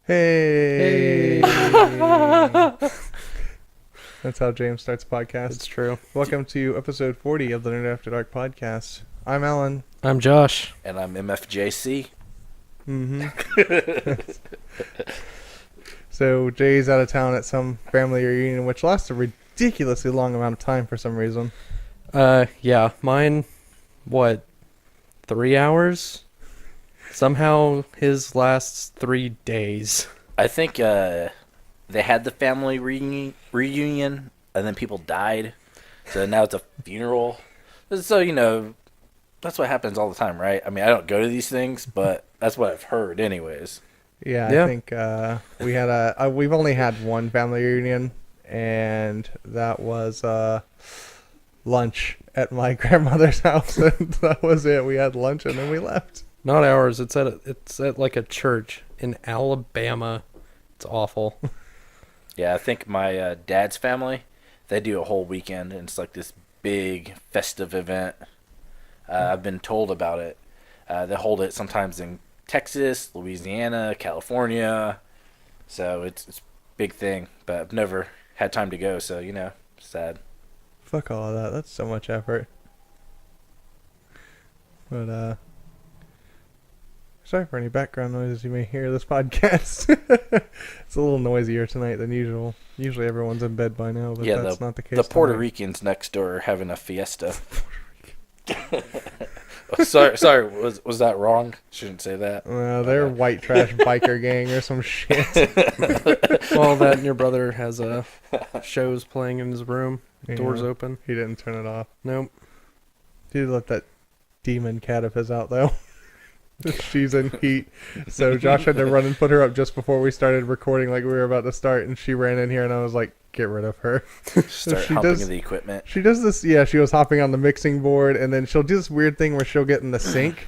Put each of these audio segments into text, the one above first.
Hey. Hey. That's how James starts a podcast. It's true. Welcome to episode 40 of the Nerd After Dark podcast. I'm Alan. I'm Josh. And I'm MFJC. Mm-hmm. So Jay's out of town at some family reunion, which lasts a ridiculously long amount of time for some reason. Yeah, mine, 3 hours? Somehow his lasts 3 days. I think they had the family reunion, and then people died. So now it's a funeral. So, that's what happens all the time, right? I mean, I don't go to these things, but that's what I've heard anyways. Yeah, Yeah. I think we've only had one family reunion, and that was lunch at my grandmother's house, and that was it. We had lunch and then we left. Not ours. It's at like a church in Alabama. It's awful. Yeah, I think my dad's family, they do a whole weekend, and it's like this big festive event. I've been told about it. They hold it sometimes in Texas, Louisiana, California. So it's a big thing, but I've never had time to go, so, sad. Fuck all of that. That's so much effort. But, sorry for any background noises you may hear this podcast. It's a little noisier tonight than usual. Usually everyone's in bed by now, but that's not the case. The Puerto tonight. Ricans next door are having a fiesta. sorry, was that wrong? Shouldn't say that. They're white trash biker gang or some shit. Well, that and your brother has shows playing in his room. Doors Yeah. open. He didn't turn it off. Nope. He let that demon cat of his out, though. She's in heat. So Josh had to run and put her up just before we started recording, like we were about to start, and she ran in here, and I was like, get rid of her. Start She humping does- the equipment. She does this, yeah, she was hopping on the mixing board, and then she'll do this weird thing where she'll get in the sink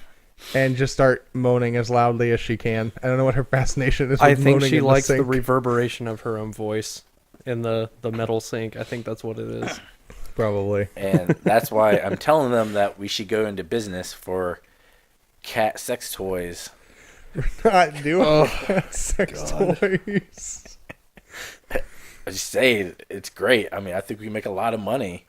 and just start moaning as loudly as she can. I don't know what her fascination is with I think moaning she in likes the sink. reverberation of her own voice in the metal sink. I think that's what it is. Probably. And that's why I'm telling them that we should go into business for cat sex toys. Not doing Oh, sex God. toys. I just say it's great. I mean, I think we make a lot of money.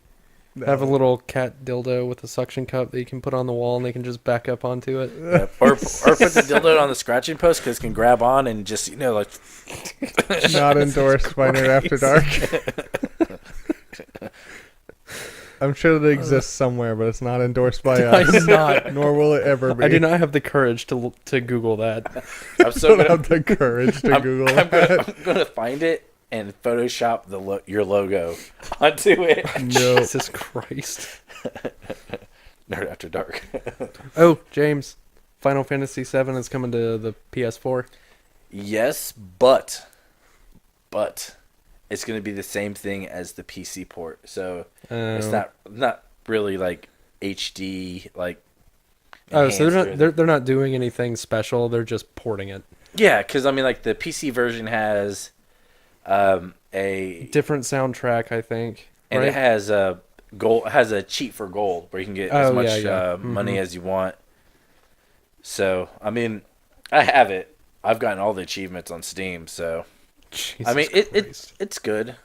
Have a little cat dildo with a suction cup that you can put on the wall and they can just back up onto it. Yep. Or put the dildo on the scratching post because it can grab on and just, like... Not endorsed by Nerd After Dark. I'm sure it exists somewhere, but it's not endorsed by us. I'm not. Nor will it ever be. I do not have the courage to Google that. I'm so Don't gonna, have the courage to Google that. I'm gonna find it and Photoshop your logo onto it. No. Jesus Christ. Nerd After Dark. Oh, James, Final Fantasy VII is coming to the PS4. Yes, but it's going to be the same thing as the PC port. So it's not really like HD like. Oh, so enhanced they're not doing anything special. They're just porting it. Yeah, because I mean, like the PC version has a Different soundtrack, I think. and right? it has a gold has a cheat for gold where you can get as Oh, much yeah. money Mhm. as you want. So I mean, I have it. I've gotten all the achievements on Steam, so Jesus I mean Christ. it's good.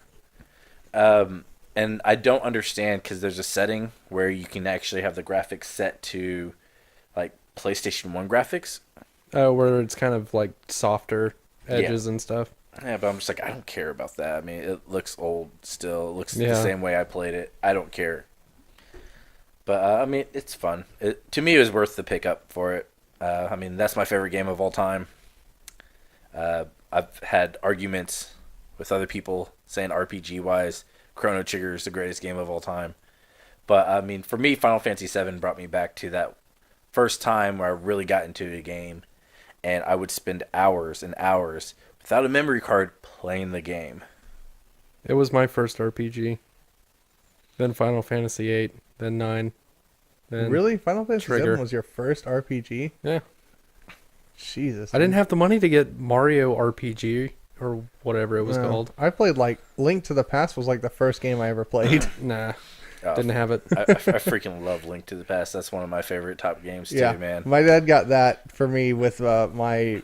And I don't understand because there's a setting where you can actually have the graphics set to like PlayStation 1 graphics. Oh, where it's kind of like softer edges and stuff. Yeah, but I'm just like, I don't care about that. I mean, it looks old still. It looks Yeah. the same way I played it. I don't care. But, I mean, it's fun. To me, it was worth the pickup for it. I mean, that's my favorite game of all time. I've had arguments with other people saying RPG-wise, Chrono Trigger is the greatest game of all time. But, I mean, for me, Final Fantasy VII brought me back to that first time where I really got into a game. And I would spend hours and hours without a memory card playing the game. It was my first RPG. Then Final Fantasy VIII. Then 9. Then Really? Final Fantasy Trigger. VII was your first RPG? Yeah. Jesus. I didn't have the money to get Mario RPG or whatever it was No. called. I played like Link to the Past was like the first game I ever played. Nah, Oh, didn't have it. I freaking love Link to the Past. That's one of my favorite top games too, Yeah, man. my dad got that for me with my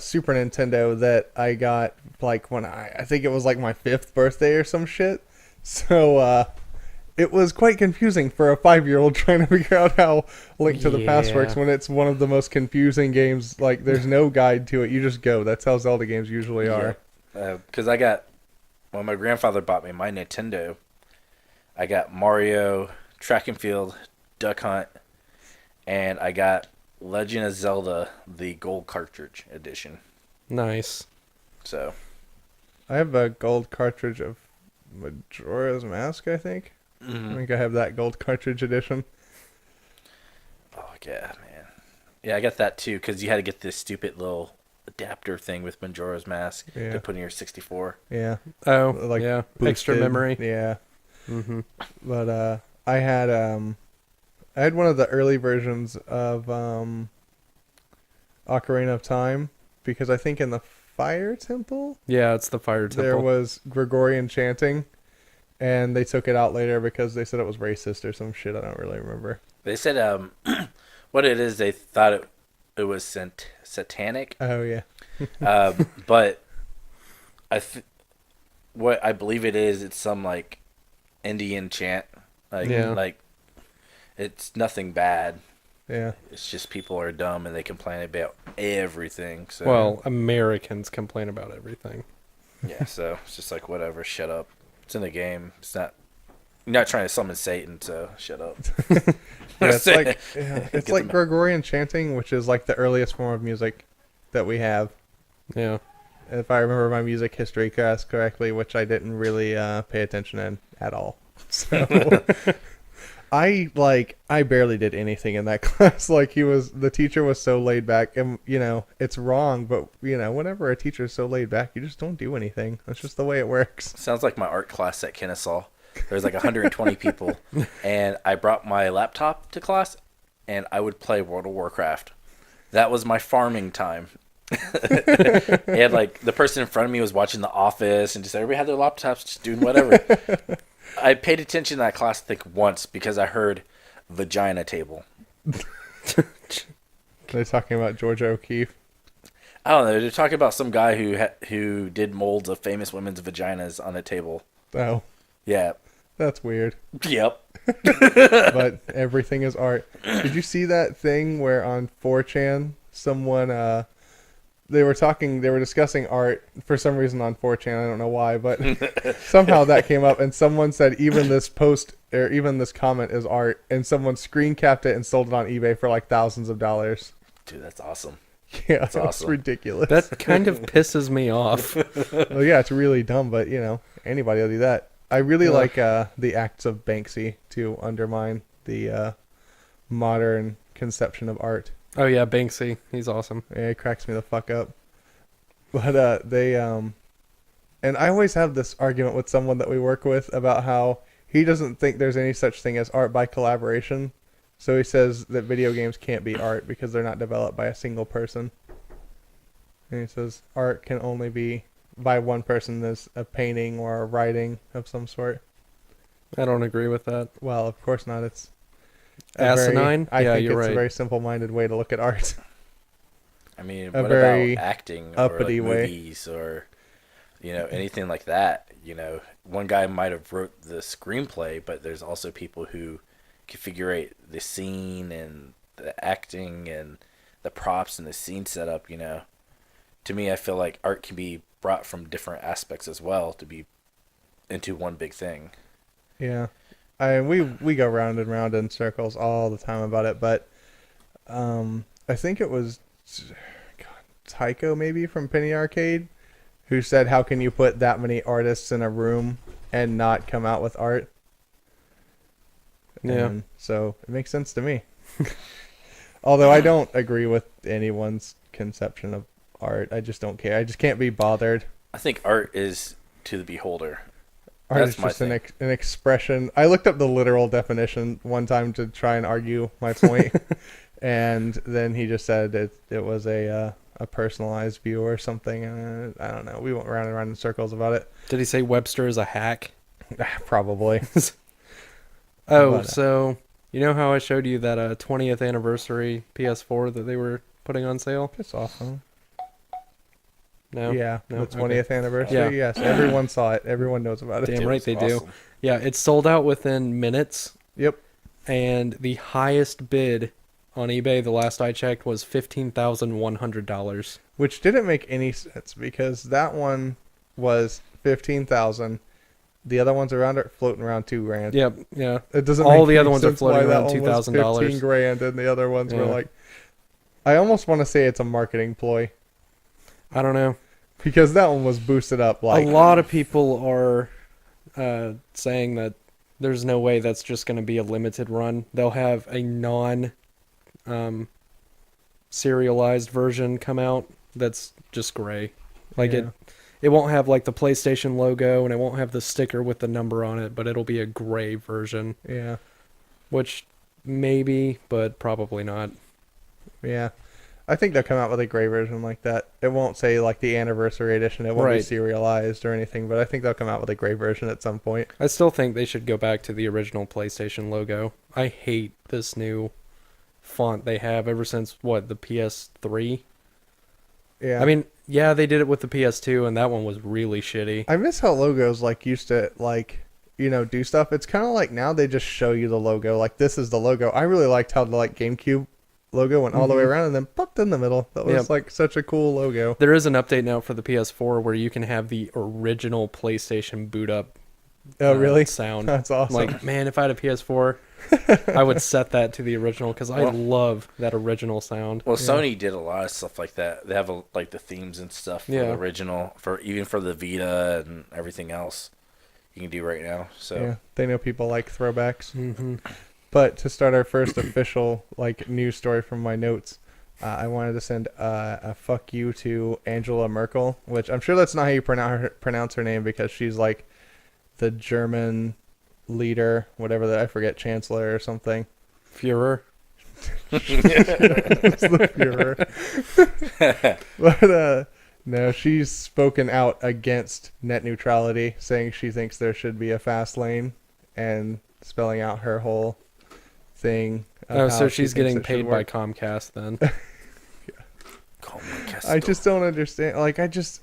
Super Nintendo that I got like when I think it was like my 5th birthday or some shit. So it was quite confusing for a 5-year-old trying to figure out how Link to the Past works when it's one of the most confusing games. Like, there's no guide to it. You just go. That's how Zelda games usually are. Because when my grandfather bought me my Nintendo, I got Mario, Track and Field, Duck Hunt, and I got Legend of Zelda, the gold cartridge edition. Nice. So I have a gold cartridge of Majora's Mask, I think. I think I have that gold cartridge edition. Oh, yeah, man. Yeah, I got that too, because you had to get this stupid little adapter thing with Majora's Mask to put in your 64. Yeah. Oh, like yeah. boosted. Extra memory. Yeah. Mm-hmm. But I had one of the early versions of Ocarina of Time, because I think in the Fire Temple Yeah, it's the Fire Temple. there was Gregorian chanting, and they took it out later because they said it was racist or some shit. I don't really remember. They said what it is, they thought it was satanic. Oh yeah. But what I believe it is, it's some like Indian chant. Like it's nothing bad. Yeah. It's just people are dumb and they complain about everything. So Well, Americans complain about everything. yeah, so it's just like, whatever, shut up. It's in the game. You're not trying to summon Satan, so shut up. Yeah, it's like Gregorian chanting, which is like the earliest form of music that we have. Yeah. If I remember my music history class correctly, which I didn't really pay attention in at all. So I barely did anything in that class. Like, the teacher was so laid back, and it's wrong, but whenever a teacher is so laid back, you just don't do anything. That's just the way it works. Sounds like my art class at Kennesaw. There's like 120 people, and I brought my laptop to class, and I would play World of Warcraft. That was my farming time. And like the person in front of me was watching The Office, and just everybody had their laptops just doing whatever. I paid attention to that class, I think, once because I heard vagina table. They're talking about Georgia O'Keeffe. I don't know. They're talking about some guy who did molds of famous women's vaginas on a table. Oh, Yeah. that's weird. Yep. But everything is art. Did you see that thing where on 4chan someone they were discussing art for some reason on 4chan, I don't know why, but somehow that came up, and someone said even this post or even this comment is art, and someone screen capped it and sold it on eBay for like thousands of dollars. Dude, that's awesome. Yeah, That's that's awesome. ridiculous. That kind of pisses me off. Well, yeah, it's really dumb, but anybody will do that. I really like the acts of Banksy to undermine the modern conception of art. Oh, yeah, Banksy. He's awesome. Yeah, it cracks me the fuck up. But they and I always have this argument with someone that we work with about how he doesn't think there's any such thing as art by collaboration. So he says that video games can't be art because they're not developed by a single person. And he says art can only be by one person as a painting or a writing of some sort. I don't agree with that. Well, of course not. It's Asinine? I Yeah, think you're it's right. a very simple-minded way to look at art. I mean, A what very about acting or uppity like way. movies or anything like that? One guy might have wrote the screenplay, but there's also people who configure the scene and the acting and the props and the scene setup. To me, I feel like art can be brought from different aspects as well to be into one big thing. Yeah. We go round and round in circles all the time about it, but I think it was Tycho maybe from Penny Arcade who said, how can you put that many artists in a room and not come out with art? Yeah. And so it makes sense to me. Although I don't agree with anyone's conception of art. I just don't care. I just can't be bothered. I think art is to the beholder. Art That's is my just thing. an expression. I looked up the literal definition one time to try and argue my point, and then he just said it was a personalized view or something. I don't know. We went round and round in circles about it. Did he say Webster is a hack? Probably. Oh, But, so you know how I showed you that 20th anniversary PS4 that they were putting on sale? Piss off, huh? No. Yeah, No? the 20th anniversary. Yeah. Yes, everyone saw it. Everyone knows about it. Damn It right was they do. awesome. Yeah, it sold out within minutes, Yep. and the highest bid on eBay the last I checked was $15,100. Which didn't make any sense because that one was 15,000. The other ones around it floating around $2,000. Yep, yeah. It doesn't. All make the any other ones are sense floating why that around one was $2,000. $15,000 and the other ones were Yeah. like. I almost want to say it's a marketing ploy I don't know. because that one was boosted up like. A lot of people are saying that there's no way that's just going to be a limited run. They'll have a serialized version come out that's just gray. Like Yeah. it won't have like the PlayStation logo and it won't have the sticker with the number on it, but it'll be a gray version, Yeah. which maybe, but probably not. Yeah. I think they'll come out with a gray version like that. It won't say like the anniversary edition. It won't be Right. serialized or anything, but I think they'll come out with a gray version at some point. I still think they should go back to the original PlayStation logo. I hate this new font they have ever since the PS3. Yeah. I mean, yeah, they did it with the PS2 and that one was really shitty. I miss how logos like used to like, do stuff. It's kind of like now they just show you the logo. Like this is the logo. I really liked how the like GameCube logo went all the way around and then popped in the middle. That was Yep. like such a cool logo. There is an update now for the PS4 where you can have the original PlayStation boot up Oh, really? sound. That's awesome. Like, man, if I had a PS4, I would set that to the original because I Well- love that original sound. Well, Yeah. Sony did a lot of stuff like that. They have like the themes and stuff for Yeah. the original, even for the Vita and everything else you can do right now. So yeah, they know people like throwbacks. Mm-hmm. But to start our first official like news story from my notes, I wanted to send a fuck you to Angela Merkel, which I'm sure that's not how you pronounce her name because she's like the German leader, whatever that I forget, chancellor or something. Führer. It's the Führer. But no, she's spoken out against net neutrality, saying she thinks there should be a fast lane and spelling out her whole thing. of Oh, how so she she's thinks getting it should paid by work. Comcast then. Call me I just don't understand. Like, I just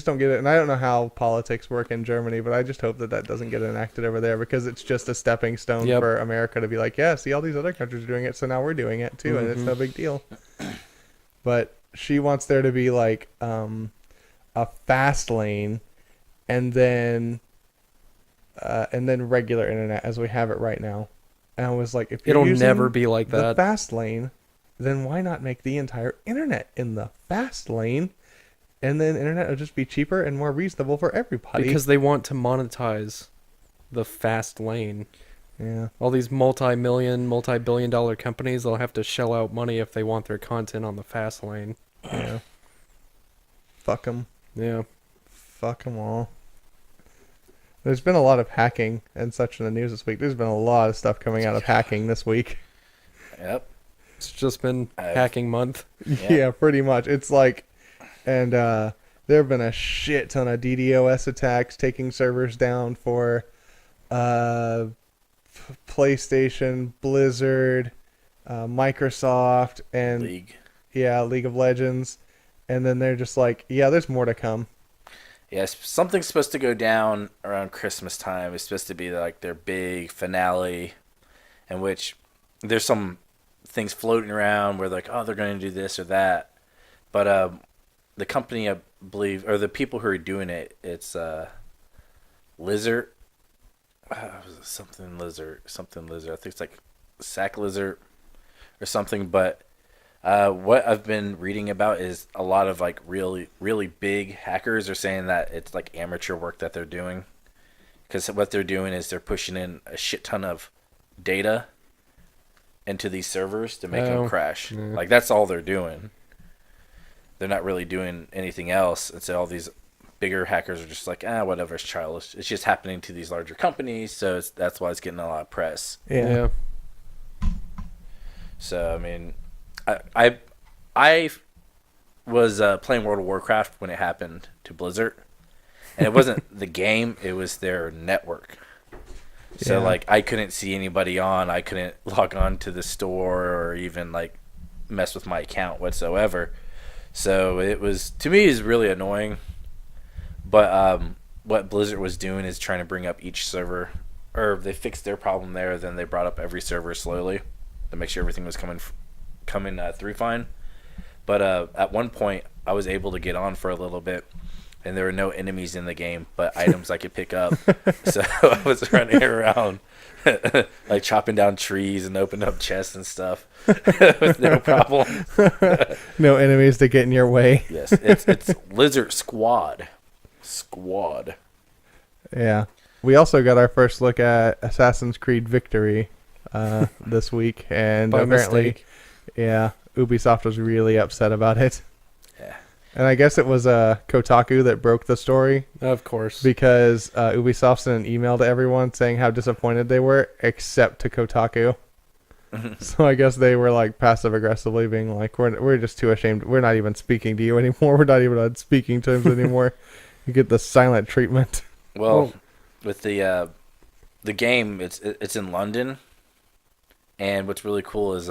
don't get it. And I don't know how politics work in Germany, but I just hope that doesn't get enacted over there because it's just a stepping stone Yep. for America to be like, yeah, see, all these other countries are doing it, so now we're doing it too, and it's no big deal. But she wants there to be like a fast lane, and then regular internet as we have it right now. And I was like, if you're It'll using never be like the that. fast lane, then why not make the entire internet in the fast lane? And then internet will just be cheaper and more reasonable for everybody. Because they want to monetize the fast lane. yeah, All these multi-billion dollar companies, they'll have to shell out money if they want their content on the fast lane. yeah. Fuck them. Yeah. Fuck them all. There's been a lot of hacking and such in the news this week. There's been a lot of stuff coming out of hacking this week. Yep. It's just been I've- hacking month. Yeah. Yeah, pretty much. It's like, and there have been a shit ton of DDoS attacks taking servers down for PlayStation, Blizzard, Microsoft, and League. League of Legends. And then they're just like, yeah, there's more to come. Yes, something's supposed to go down around Christmas time. It's supposed to be like their big finale, in which there's some things floating around where like, oh, they're going to do this or that. But the company, I believe, or the people who are doing it, it's Lizard. Something Lizard. I think it's like Sack Lizard or something. But what I've been reading about is a lot of like really, really big hackers are saying that it's like amateur work that they're doing. Because what they're doing is they're pushing in a shit ton of data into these servers to make them crash. Yeah. Like that's all they're doing. They're not really doing anything else. And so all these bigger hackers are just like, whatever, it's childish. It's just happening to these larger companies, so that's why it's getting a lot of press. Yeah. So I mean, I was playing World of Warcraft when it happened to Blizzard, and it wasn't the game; it was their network. So Yeah. like, I couldn't see anybody on. I couldn't log on to the store or even like mess with my account whatsoever. So it was, to me, is really annoying. But what Blizzard was doing is trying to bring up each server, or they fixed their problem there. Then they brought up every server slowly to make sure everything was coming through fine. But at one point, I was able to get on for a little bit, and there were no enemies in the game, but items I could pick up. So I was running around, like chopping down trees and opening up chests and stuff with no problem. No enemies to get in your way. Yes, it's Lizard Squad. Yeah. We also got our first look at Assassin's Creed Victory this week, and By apparently, mistake. yeah, Ubisoft was really upset about it. Yeah. And I guess it was Kotaku that broke the story Of course. because Ubisoft sent an email to everyone saying how disappointed they were, except to Kotaku. So I guess they were like passive aggressively being like, we're just too ashamed. We're not even speaking to you anymore. We're not even on speaking terms anymore. You get the silent treatment. Well, with the game, it's in London, and what's really cool is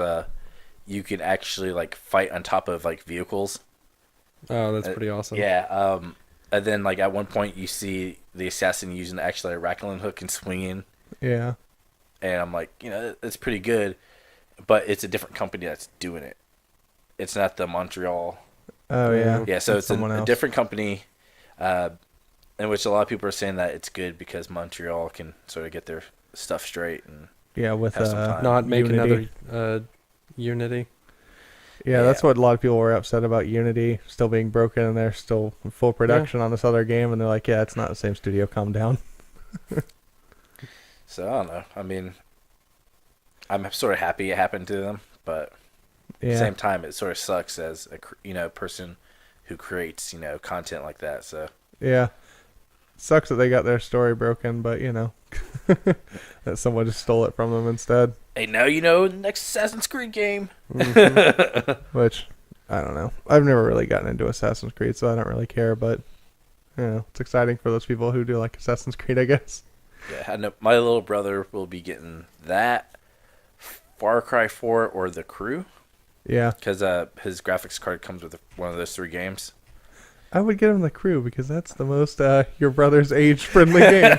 you can actually like fight on top of like vehicles. Oh, that's pretty awesome. Yeah. And then like at one point you see the assassin using actually a rattling hook and swinging, Yeah. and I'm like, it's pretty good, but it's a different company that's doing it. It's not the Montreal. Oh yeah. Yeah, so it's someone a else. different company, in which a lot of people are saying that it's good because Montreal can sort of get their stuff straight. And Yeah, with have some time. Not make Unity. another Unity. Yeah, that's what a lot of people were upset about. Unity still being broken, and they're still in full production on this other game, and they're like, yeah, it's not the same studio. Calm down. So I don't know. I mean, I'm sort of happy it happened to them, but at Yeah. the same time, it sort of sucks as a person who creates content like that. So Yeah. Sucks that they got their story broken, but that someone just stole it from them instead. hey, now the next Assassin's Creed game. Which I don't know. I've never really gotten into Assassin's Creed, so I don't really care. But it's exciting for those people who do like Assassin's Creed, I guess. Yeah, I know my little brother will be getting that, Far Cry 4 or The Crew, Yeah, because his graphics card comes with one of those 3 games. I would get him The Crew because that's the most your brother's age-friendly game.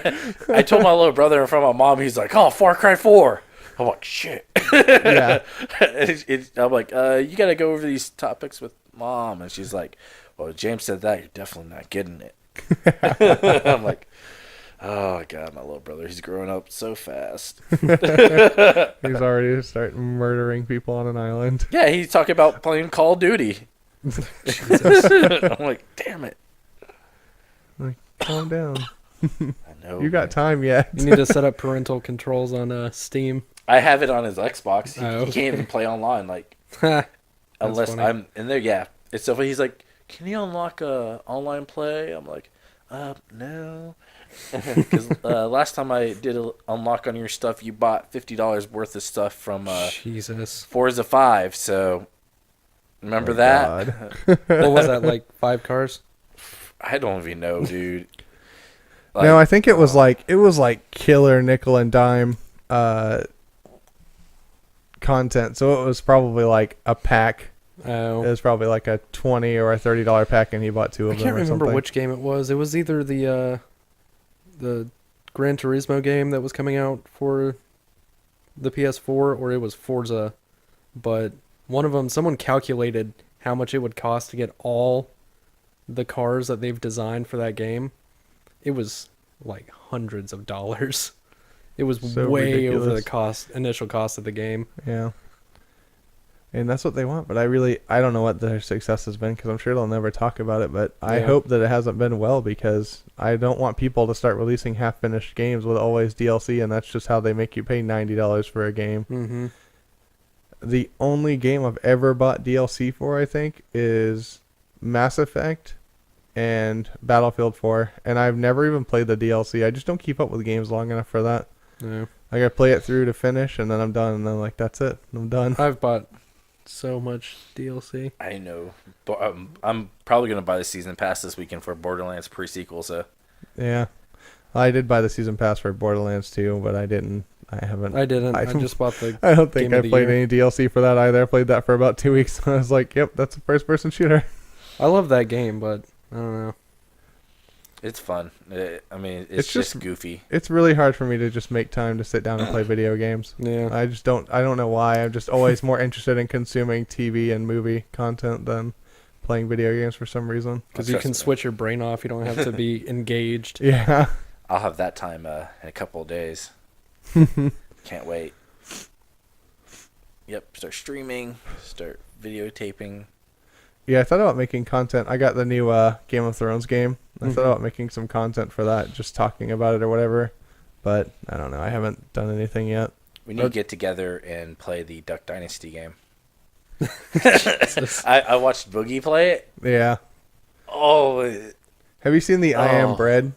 I told my little brother in front of my mom, he's like, "Oh, Far Cry 4." I'm like, "Shit." Yeah, I'm like, "You got to go over these topics with Mom," and she's like, "Well, James said that. You're definitely not getting it." I'm like, "Oh God, my little brother, he's growing up so fast." he's already starting murdering people on an island. Yeah, he's talking about playing Call of Duty. I'm like, damn it. Like, calm down. I know. You got time yet? You need to set up parental controls on Steam. I have it on his Xbox. He Oh, can't even play online, like That's unless funny. I'm in there. Yeah, it's so funny. He's like, "Can you unlock online play?" I'm like, no. Because last time I did unlock on your stuff, you bought $50 worth of stuff from Jesus. Forza 5. So remember Oh, that? What was that, like 5 cars? I don't even know, dude. No, I think it was like killer nickel and dime content. So it was probably like a pack. It Oh. was probably like a $20 or a $30 pack, and he bought 2 I of them. can't or remember something. which game it was. It was either the Gran Turismo game that was coming out for the PS4, or it was Forza. But one of them, someone calculated how much it would cost to get all the cars that they've designed for that game. It was like hundreds of dollars. It was So way over ridiculous. the initial cost of the game. Yeah. And that's what they want, but I don't know what their success has been because I'm sure they'll never talk about it, but I Yeah. hope that it hasn't been well because I don't want people to start releasing half-finished games with always DLC, and that's just how they make you pay $90 for a game. Mm-hmm. The only game I've ever bought DLC for, I think, is Mass Effect and Battlefield 4, and I've never even played the DLC. I just don't keep up with games long enough for that. Yeah. Like, I play it through to finish, and then I'm done, and then like, that's it. I'm done. I've bought so much DLC. I know. But I'm probably going to buy the season pass this weekend for Borderlands pre-sequel, so Yeah. I did buy the season pass for Borderlands 2, but I didn't. I haven't. I didn't. I I- just bought the. I don't think Game I of the played year. any DLC for that either. I played that for about 2 weeks. I was like, yep, that's a first-person shooter. I love that game, but I don't know. It's fun. I mean, It's it's just just- goofy. It's really hard for me to just make time to sit down and play video games. Yeah. I just don't. I don't know why. I'm just always more interested in consuming TV and movie content than playing video games for some reason. Because you Trust can me. switch your brain off. You don't have to be engaged. Yeah. I'll have that time in a couple of days. Can't wait. Yep, start streaming, start videotaping. Yeah, I thought about making content. I got the new Game of Thrones game. I thought about making some content for that, just talking about it or whatever. But I don't know. I haven't done anything yet. We need to get together and play the Duck Dynasty game. Jesus. I watched Boogie play it. Yeah. Oh, Have you seen the I Am Oh. Bread?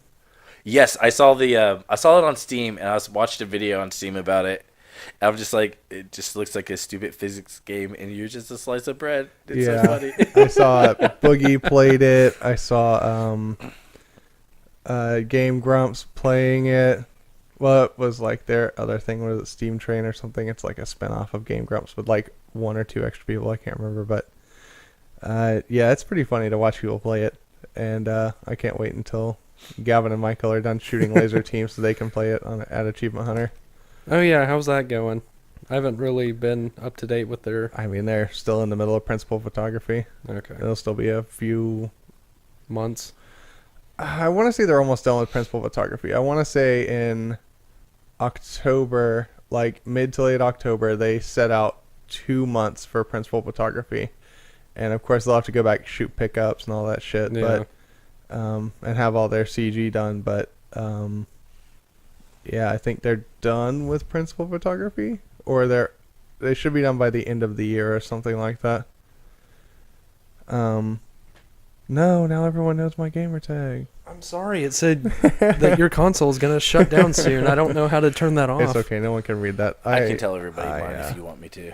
yes, I saw it on Steam, and I watched a video on Steam about it. I'm just like, it just looks like a stupid physics game, and you're just a slice of bread. It's Yeah. so funny. I saw Boogie played it. I saw Game Grumps playing it. Well, it was like their other thing, was it Steam Train or something? It's like a spinoff of Game Grumps with like one or two extra people. I can't remember, but yeah, it's pretty funny to watch people play it, and I can't wait until Gavin and Michael are done shooting laser teams so they can play it at Achievement Hunter. Oh yeah, how's that going? I haven't really been up to date with their. I mean, they're still in the middle of principal photography. Okay. It'll still be a few. Months. I want to say they're almost done with principal photography. I want to say in October, like mid to late October, they set out 2 months for principal photography, and of course they'll have to go back and shoot pickups and all that shit. Yeah. But and have all their CG done. But yeah, I think they're done with principal photography, or they should be done by the end of the year or something like that. No, now everyone knows my gamer tag. I'm sorry. It said that your console is gonna shut down soon. I don't know how to turn that off. It's okay, no one can read that. I can tell everybody mine if you want me to.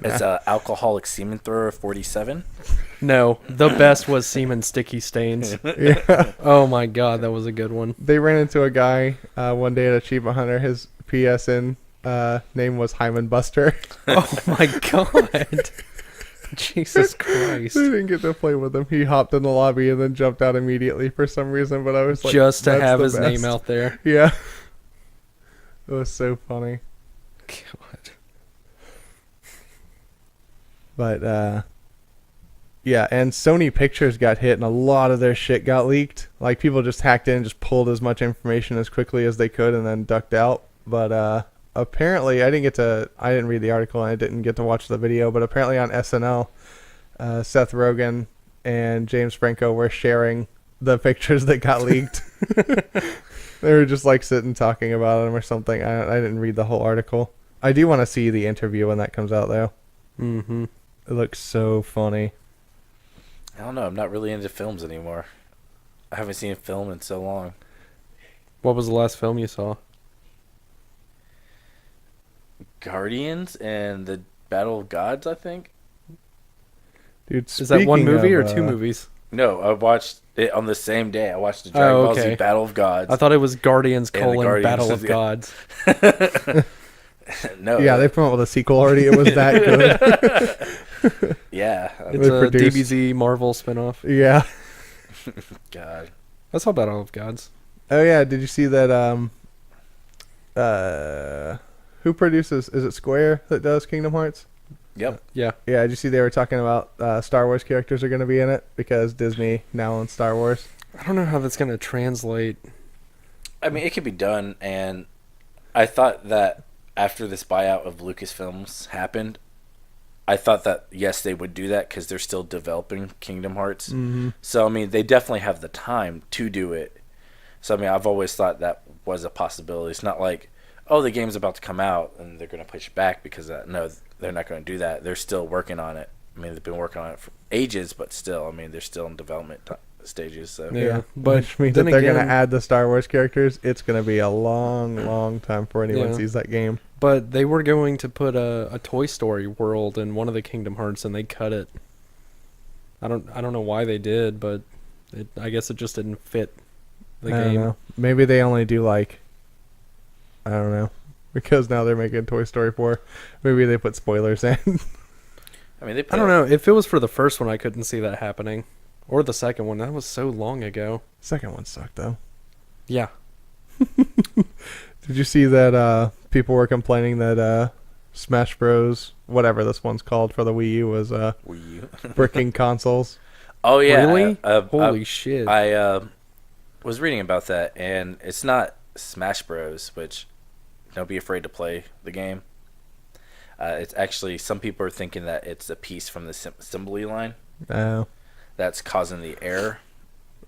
It's Alcoholic Semen Thrower 47. No, the best was Semen Sticky Stains. Yeah. Oh my god, that was a good one. They ran into a guy one day at Achievement Hunter. His PSN name was Hyman Buster. Oh my god. Jesus They Christ. didn't get to play with him. He hopped in the lobby and then jumped out immediately for some reason. But I was like, Just to "That's have the his name best." out there. Yeah. It was so funny. God. But yeah, and Sony Pictures got hit and a lot of their shit got leaked. Like people just hacked in and just pulled as much information as quickly as they could and then ducked out. But apparently I didn't read the article and I didn't get to watch the video, but apparently on SNL, Seth Rogen and James Franco were sharing the pictures that got leaked. They were just like sitting talking about them or something. I didn't read the whole article. I do want to see the interview when that comes out though. Mm-hmm. It looks so funny. I don't know. I'm not really into films anymore. I haven't seen a film in so long. What was the last film you saw? Guardians and the Battle of Gods, I think. Dude, Is that one speaking movie of, or two movies? No, I watched it on the same day. I watched the Dragon Oh, Ball Z okay. Battle of Gods. I thought it was Guardians And the colon Guardians Battle is- of Gods. No. Yeah, they come out with a sequel already. It was that good. Yeah. It's They a produced- DBZ Marvel spinoff. Yeah. God. I saw Battle of Gods. Oh yeah. Did you see that? Who produces? Is it Square that does Kingdom Hearts? Yep. Yeah. Yeah. Did you see they were talking about Star Wars characters are going to be in it because Disney now owns Star Wars? I don't know how that's going to translate. I mean, it could be done, and I thought that after this buyout of Lucasfilms happened, I thought that, yes, they would do that because they're still developing Kingdom Hearts. Mm-hmm. So, I mean, they definitely have the time to do it. So, I mean, I've always thought that was a possibility. It's not like, oh, the game's about to come out and they're going to push it back because of that. No, they're not going to do that. They're still working on it. I mean, they've been working on it for ages, but still, I mean, they're still in development stages. So, Yeah, but which means then if they're going again- to add the Star Wars characters, it's going to be a long, long time before anyone Yeah. sees that game. But they were going to put a Toy Story world in one of the Kingdom Hearts, and they cut it. I don't know why they did, but I guess it just didn't fit the I don't game. know. Maybe they only do like, I don't know, because now they're making Toy Story 4. Maybe they put spoilers in. I mean, they put I don't know. If it was for the first one, I couldn't see that happening. Or the second one. That was so long ago. Second one sucked though. Yeah. Did you see that people were complaining that Smash Bros, whatever this one's called for the Wii U, was Wii U. bricking consoles? Oh yeah, Really? Holy shit. I was reading about that, and it's not Smash Bros, which don't be afraid to play the game. It's actually, some people are thinking that it's a piece from the assembly line Oh. that's causing the error.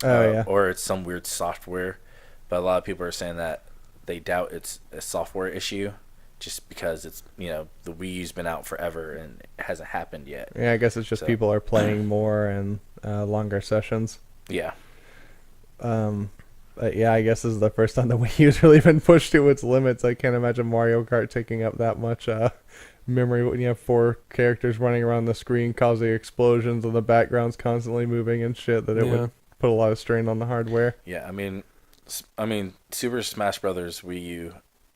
Oh yeah. Or it's some weird software. But a lot of people are saying that they doubt it's a software issue, just because it's, the Wii U's been out forever and it hasn't happened yet. Yeah, I guess it's just people are playing more and longer sessions. Yeah. But yeah, I guess this is the first time the Wii U's really been pushed to its limits. I can't imagine Mario Kart taking up that much memory when you have 4 characters running around the screen causing explosions and the background's constantly moving and shit, that it would put a lot of strain on the hardware. Yeah, I mean, Super Smash Brothers Wii U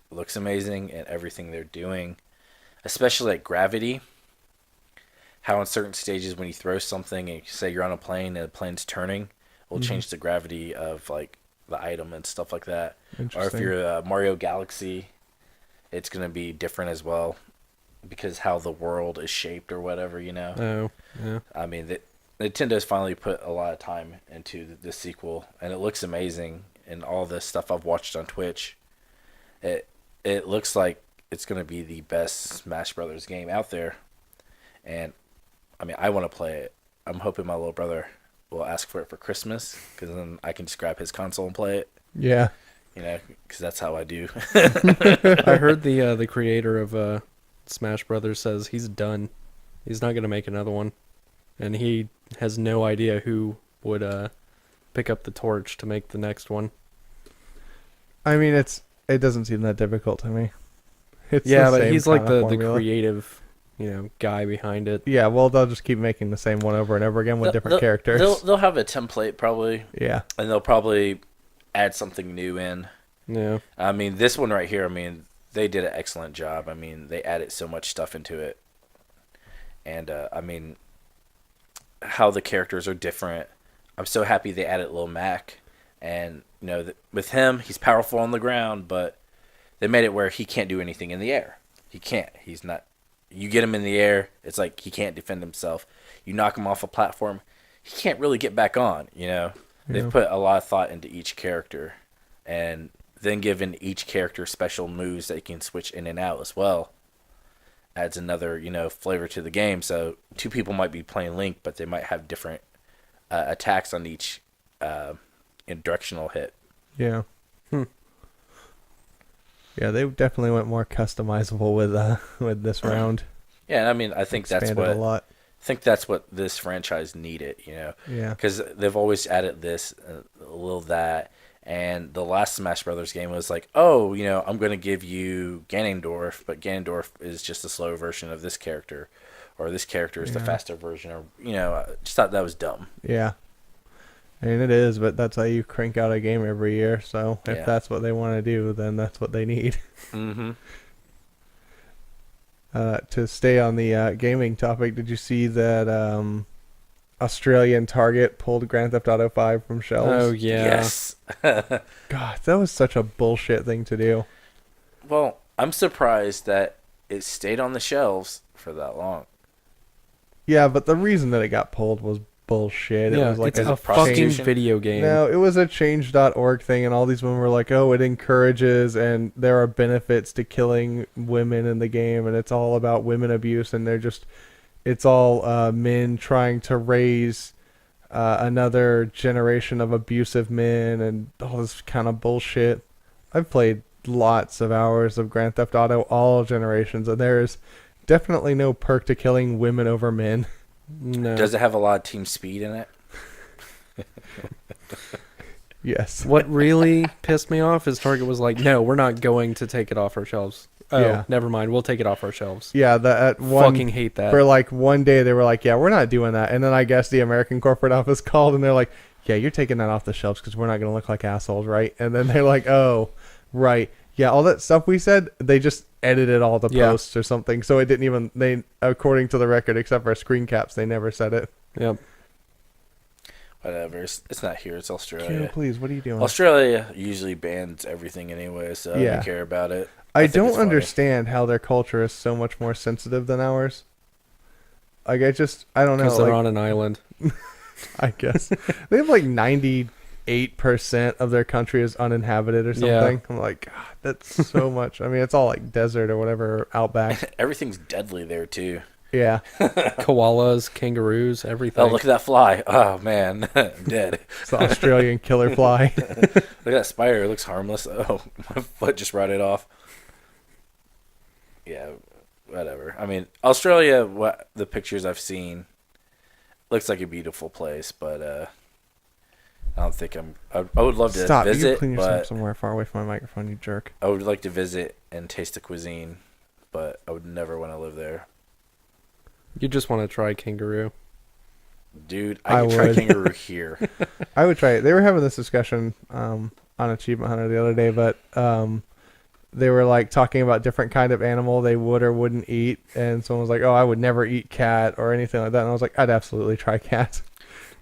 looks amazing, and everything they're doing, especially like gravity. How in certain stages when you throw something and say you're on a plane and the plane's turning, will change the gravity of like the item and stuff like that. Or if you're Mario Galaxy, it's gonna be different as well, because how the world is shaped or whatever, Oh, yeah. I mean, Nintendo's finally put a lot of time into the sequel, and it looks amazing. And all this stuff I've watched on Twitch, it looks like it's gonna be the best Smash Brothers game out there. And I mean, I want to play it. I'm hoping my little brother will ask for it for Christmas, because then I can just grab his console and play it. Yeah. Because that's how I do. I heard the creator of Smash Brothers says he's done. He's not gonna make another one, and he has no idea who would pick up the torch to make the next one. I mean, it doesn't seem that difficult to me. It's but he's like the formula. creative, guy behind it. Yeah, well, they'll just keep making the same one over and over again with different characters. They'll have a template probably. Yeah. And they'll probably add something new in. Yeah. I mean, this one right here, they did an excellent job. I mean, they added so much stuff into it. And, how the characters are different. I'm so happy they added Lil Mac. And, with him, he's powerful on the ground, but they made it where he can't do anything in the air. He can't. He's not. You get him in the air, it's like he can't defend himself. You knock him off a platform, he can't really get back on, They've put a lot of thought into each character, and then given each character special moves that you can switch in and out as well. Adds another, flavor to the game. So 2 people might be playing Link, but they might have different attacks on each directional hit. Yeah. Yeah, they definitely went more customizable with this round. Yeah, and I think that's Expanded a lot. I think that's what this franchise needed, Yeah. Because they've always added this, a little that, and the last Smash Brothers game was like, oh, I'm going to give you Ganondorf, but Ganondorf is just a slow version of this character, or this character is the faster version, or I just thought that was dumb. Yeah. I mean, it is, but that's how you crank out a game every year. So if that's what they want to do, then that's what they need. Mm-hmm. To stay on the gaming topic, did you see that Australian Target pulled Grand Theft Auto 5 from shelves? Oh, yeah. Yes. God, that was such a bullshit thing to do. Well, I'm surprised that it stayed on the shelves for that long. Yeah, but the reason that it got pulled was bullshit. Yeah, it was like it's a fucking prostitution video game. No, it was a change.org thing, and all these women were like, oh, it encourages and there are benefits to killing women in the game, and it's all about women abuse, and it's all men trying to raise another generation of abusive men and all this kind of bullshit. I've played lots of hours of Grand Theft Auto, all generations, and there is definitely no perk to killing women over men. No. Does it have a lot of team speed in it? Yes. What really pissed me off is Target was like, no, we're not going to take it off our shelves. Oh, Yeah. never mind. We'll take it off our shelves. Yeah, that Fucking hate that. for like one day they were like, yeah, we're not doing that, and then I guess the American corporate office called and they're like, yeah, you're taking that off the shelves because we're not going to look like assholes, right? And then they're like, oh, right, Yeah, all that stuff we said, they just edited all the Yeah. posts or something, so it didn't even. They, according to the record, except for screen caps, they never said it. Yep. Whatever. It's not here. It's Kieran, Australia. please, what are you doing? Australia usually bans everything anyway, so I Yeah. don't care about it. I think don't it's funny. understand how their culture is so much more sensitive than ours. Like, I don't know. Because they're Like, on an island. I guess they have like 98% of their country is uninhabited or Yeah. something. I'm like, God, that's so much. I mean, it's all like desert or whatever, outback. Everything's deadly there too. Yeah. Koalas, kangaroos, everything. Oh, look at that fly! Oh man, I'm dead. It's the Australian killer fly. Look at that spider. It looks harmless. Oh, my foot just rotted off. Yeah, whatever. I mean, Australia. What the pictures I've seen looks like a beautiful place, but I don't think I would love to Stop. You visit, clean yourself but somewhere far away from my microphone, you jerk. I would like to visit and taste the cuisine, but I would never want to live there. You just want to try kangaroo. Dude, I I can try would. kangaroo here. I would try it. They were having this discussion on Achievement Hunter the other day, but they were like talking about different kind of animal they would or wouldn't eat, and someone was like, "Oh, I would never eat cat or anything like that," and I was like, "I'd absolutely try cat."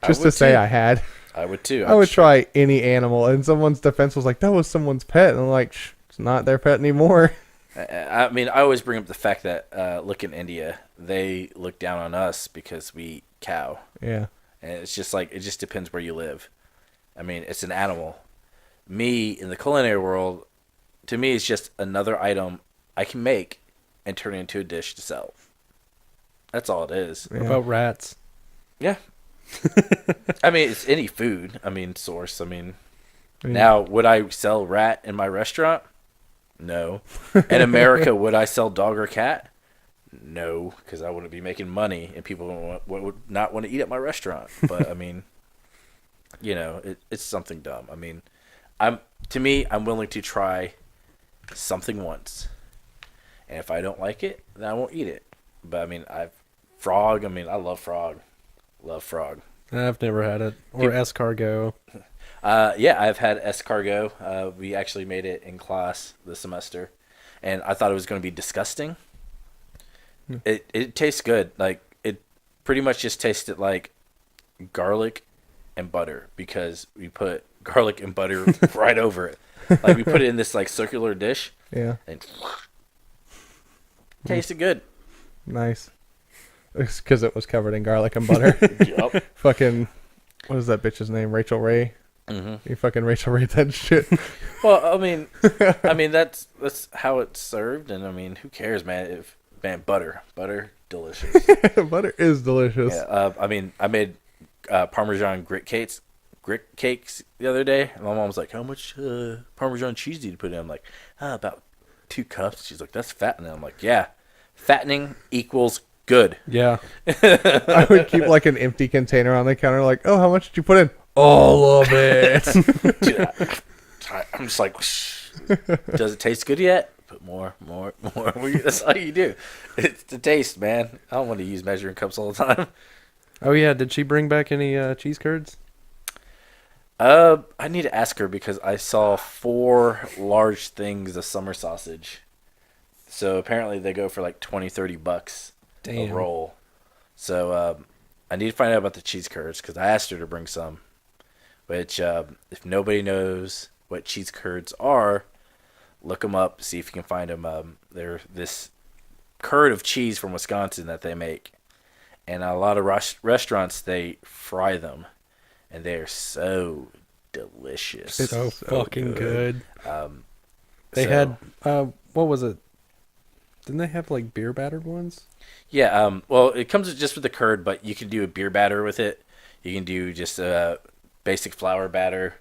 Just to would say too. I had. I would too. I would try any animal, and someone's defense was like, "That was someone's pet," and I'm like, Shh, "It's not their pet anymore." I mean, I always bring up the fact that look in India, they look down on us because we eat cow, Yeah, and it's just like it just depends where you live. I mean, it's an animal. Me in the culinary world, to me, it's just another item I can make and turn into a dish to sell. That's all it is. yeah. What about rats? Yeah. I mean, it's any food. I mean, source. I mean, I mean, now would I sell rat in my restaurant? No. In America, would I sell dog or cat? No, because I wouldn't be making money, and people would not want to eat at my restaurant. But I mean, you know, it's something dumb. I mean, I'm willing to try something once, and if I don't like it, then I won't eat it. But I mean, frog. I mean, I love frog. Love frog. I've never had it. Or escargot. Yeah, I've had escargot. We actually made it in class this semester, and I thought it was going to be disgusting. It tastes good. Like, it pretty much just tasted like garlic and butter, because we put garlic and butter right over it. Like, we put it in this like circular dish, yeah, and tasted good. nice. It's because it was covered in garlic and butter. Yup. Fucking, what is that bitch's name? Rachel Ray. Mm-hmm. You fucking Rachel Ray that shit. Well, I mean that's how it's served, and I mean, who cares, man? Butter, delicious. Butter is delicious. Yeah, I mean, I made Parmesan grit cakes the other day, and my mom was like, "How much Parmesan cheese do you put in?" I'm like, "About 2 cups." She's like, "That's fattening." I'm like, "Yeah, fattening equals good." Yeah. I would keep like an empty container on the counter, like, "Oh, how much did you put in?" All of it. Dude, I'm just like, does it taste good yet? Put more. That's all you do. It's the taste, man. I don't want to use measuring cups all the time. Oh, yeah. Did she bring back any cheese curds? I need to ask her, because I saw 4 large things of summer sausage. So apparently they go for like $20-$30 a Damn. roll. So I need to find out about the cheese curds, because I asked her to bring some. Which, if nobody knows what cheese curds are, look them up, see if you can find them. They're this curd of cheese from Wisconsin that they make. And a lot of restaurants, they fry them. And they are so delicious. It's so fucking good. They So- had, what was it? Didn't they have like beer battered ones? Yeah, well, it comes just with the curd, but you can do a beer batter with it. You can do just a basic flour batter.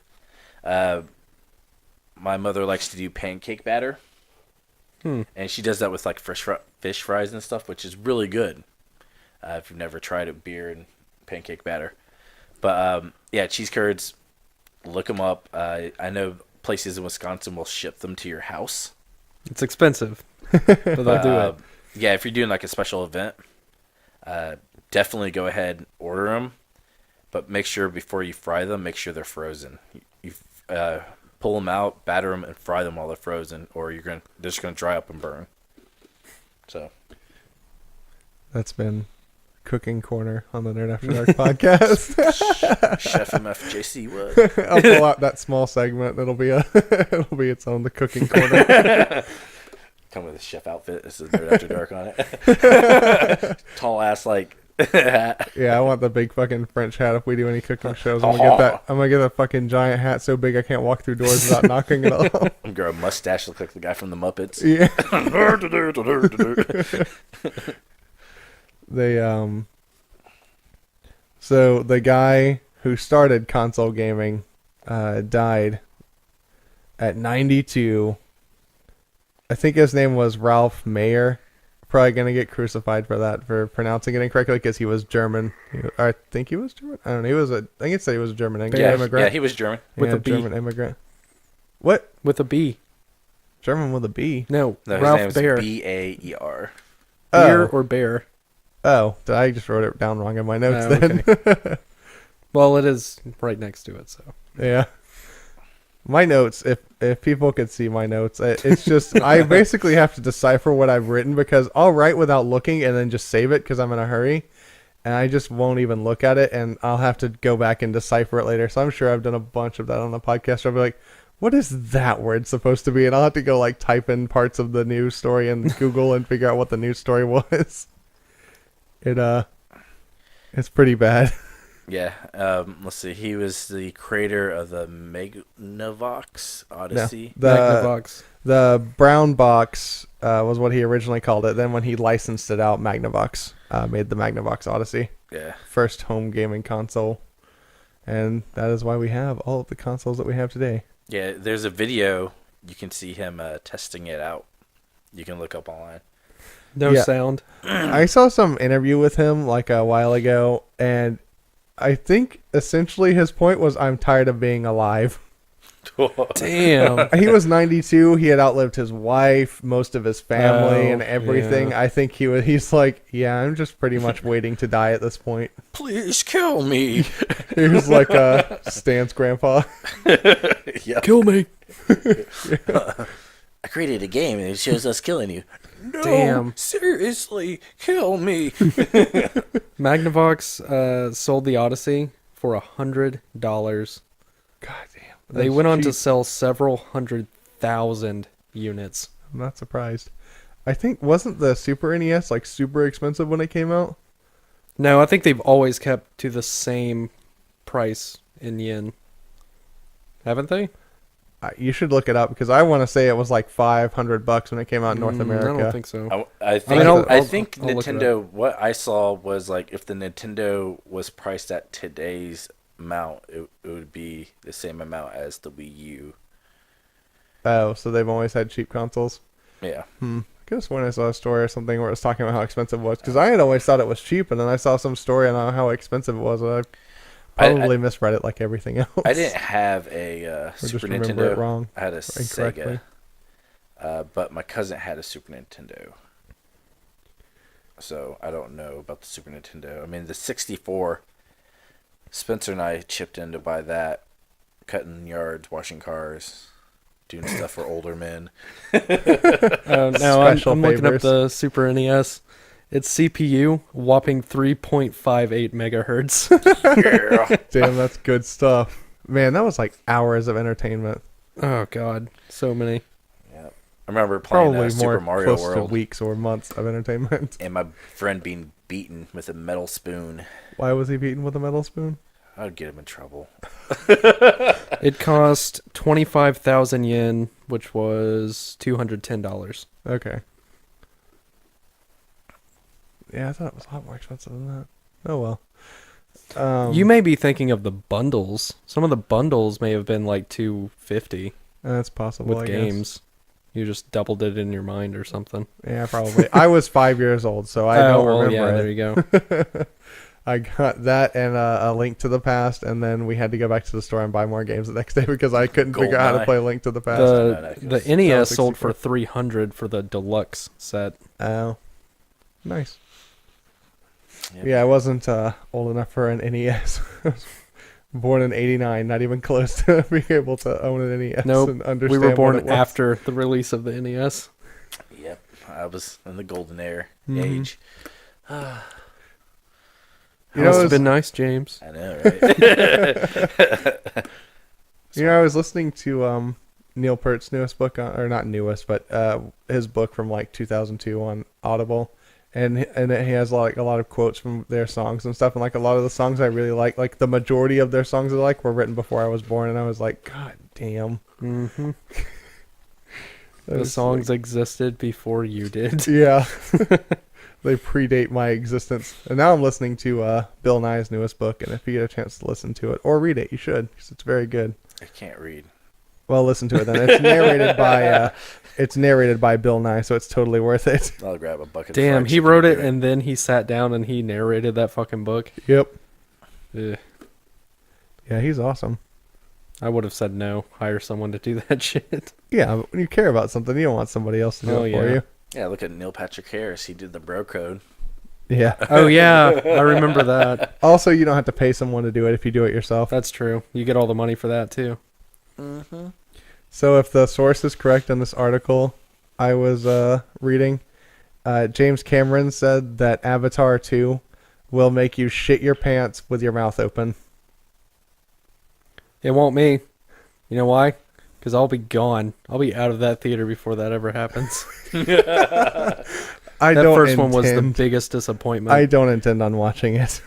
My mother likes to do pancake batter. And she does that with like fresh fish fries and stuff, which is really good. If you've never tried it, beer and pancake batter. But yeah, cheese curds, look them up. I know places in Wisconsin will ship them to your house. It's expensive, but they'll do it. Yeah, if you're doing like a special event, definitely go ahead and order them. But make sure before you fry them, make sure they're frozen. You pull them out, batter them, and fry them while they're frozen, or they're just gonna dry up and burn. So That's been Cooking Corner on the Nerd After Dark podcast. Chef MFJC would. I'll pull out that small segment. It'll be its own, the Cooking Corner. Come with a chef outfit. This is Nerd After Dark on it. Tall ass hat. Yeah, I want the big fucking French hat if we do any cooking shows. I'm gonna get a fucking giant hat so big I can't walk through doors without knocking it off. I'm gonna grow a mustache, look like the guy from the Muppets. Yeah. So the guy who started console gaming died at 92. I think his name was Ralph Mayer. Probably gonna get crucified for that, for pronouncing it incorrectly, because he was German. I think he was German. I don't know. I think it said he was a German immigrant. Yeah, he was German. With a B. German immigrant. What? With a B. German with a B? No, His Ralph name is Baer. Baer. Beer or bear? Oh, I just wrote it down wrong in my notes Oh, then. okay. Well, it is right next to it, so. Yeah. My notes, if people could see my notes, it's just, I basically have to decipher what I've written, because I'll write without looking and then just save it because I'm in a hurry, and I just won't even look at it, and I'll have to go back and decipher it later. So I'm sure I've done a bunch of that on the podcast. I'll be like, what is that word supposed to be? And I'll have to go like type in parts of the news story in Google and figure out what the news story was. It's pretty bad. Yeah. Let's see. He was the creator of the Magnavox Odyssey. Magnavox. The brown box was what he originally called it. Then when he licensed it out, Magnavox made the Magnavox Odyssey. Yeah. First home gaming console. And that is why we have all of the consoles that we have today. Yeah, there's a video. You can see him testing it out. You can look up online. No sound. I saw some interview with him like a while ago, and I think essentially his point was, I'm tired of being alive. Damn. He was 92. He had outlived his wife, most of his family, and everything. Yeah. I think he's like, yeah, I'm just pretty much waiting to die at this point. Please kill me. He was like Stan's grandpa. Yep. Kill me. I created a game and it shows us killing you. No, Damn. seriously, kill me. Magnavox sold the Odyssey for $100. God damn. They That's went on to cheap. sell several 100,000 units. I'm not surprised. I think, wasn't the Super NES like super expensive when it came out? No, I think they've always kept to the same price in yen. Haven't they? You should look it up, because I want to say it was like $500 when it came out in North America. I don't think so. I think, I'll think look it Nintendo, what I saw was like if the Nintendo was priced at today's amount, it would be the same amount as the Wii U. Oh, so they've always had cheap consoles? Yeah. I guess when I saw a story or something where it was talking about how expensive it was, because I had always thought it was cheap, and then I saw some story on how expensive it was, and I probably misread it like everything else. I didn't have a Super just remember Nintendo. it wrong. I had a Incorrectly. Sega, but my cousin had a Super Nintendo. So I don't know about the Super Nintendo. I mean, the 64, Spencer and I chipped in to buy that, cutting yards, washing cars, doing stuff for older men. Now Special I'm looking up favors. the Super NES. Its CPU, whopping 3.58 megahertz. Yeah. Damn, that's good stuff. Man, that was like hours of entertainment. Oh, God. So many. Yeah. I remember playing Probably Super more Mario close World to weeks or months of entertainment. and my friend being beaten with a metal spoon. Why was he beaten with a metal spoon? I'd get him in trouble. It cost 25,000 yen, which was $210. Okay. Yeah, I thought it was a lot more expensive than that. Oh well. You may be thinking of the bundles. Some of the bundles may have been like $250 That's possible. with I games. guess. You just doubled it in your mind or something. Yeah, probably. I was 5 years old, so I don't remember yeah, it. there you go. I got that and a Link to the Past, and then we had to go back to the store and buy more games the next day because I couldn't figure out how to GoldenEye. play Link to the Past. The NES sold for 64. $300 for the deluxe set. Oh, nice. Yep. Yeah, I wasn't old enough for an NES. Born in '89, not even close to being able to own an NES Nope. and understand We were what it born was. after the release of the NES. Yep, I was in the golden era Mhm. age. You Must know, have been nice, James. I know, right? I was listening to Neil Peart's newest book, or not newest, but his book from like 2002 on Audible, and he has like a lot of quotes from their songs and stuff, and like a lot of the songs I really like the majority of their songs I like were written before I was born, and I was like, God damn. Mm-hmm. That The was songs existed before you did. Yeah. They predate my existence. And now I'm listening to Bill Nye's newest book, and if you get a chance to listen to it, or read it, you should, because it's very good. I can't read. Well, listen to it then. It's narrated by Bill Nye, so it's totally worth it. I'll grab a bucket. Damn, of fried he chicken wrote and it do and then he sat down and he narrated that fucking book. Yep. Ugh. Yeah, he's awesome. I would have said no. Hire someone to do that shit. Yeah, but when you care about something, you don't want somebody else to do Oh, it for yeah. you. Yeah, look at Neil Patrick Harris. He did the bro code. Yeah. Oh yeah, I remember that. Also, you don't have to pay someone to do it if you do it yourself. That's true. You get all the money for that too. Mm-hmm. So if the source is correct on this article I was reading, James Cameron said that Avatar 2 will make you shit your pants with your mouth open. It won't me. You know why? Because I'll be gone. I'll be out of that theater before that ever happens. I That don't first one was the intend- biggest disappointment. I don't intend on watching it.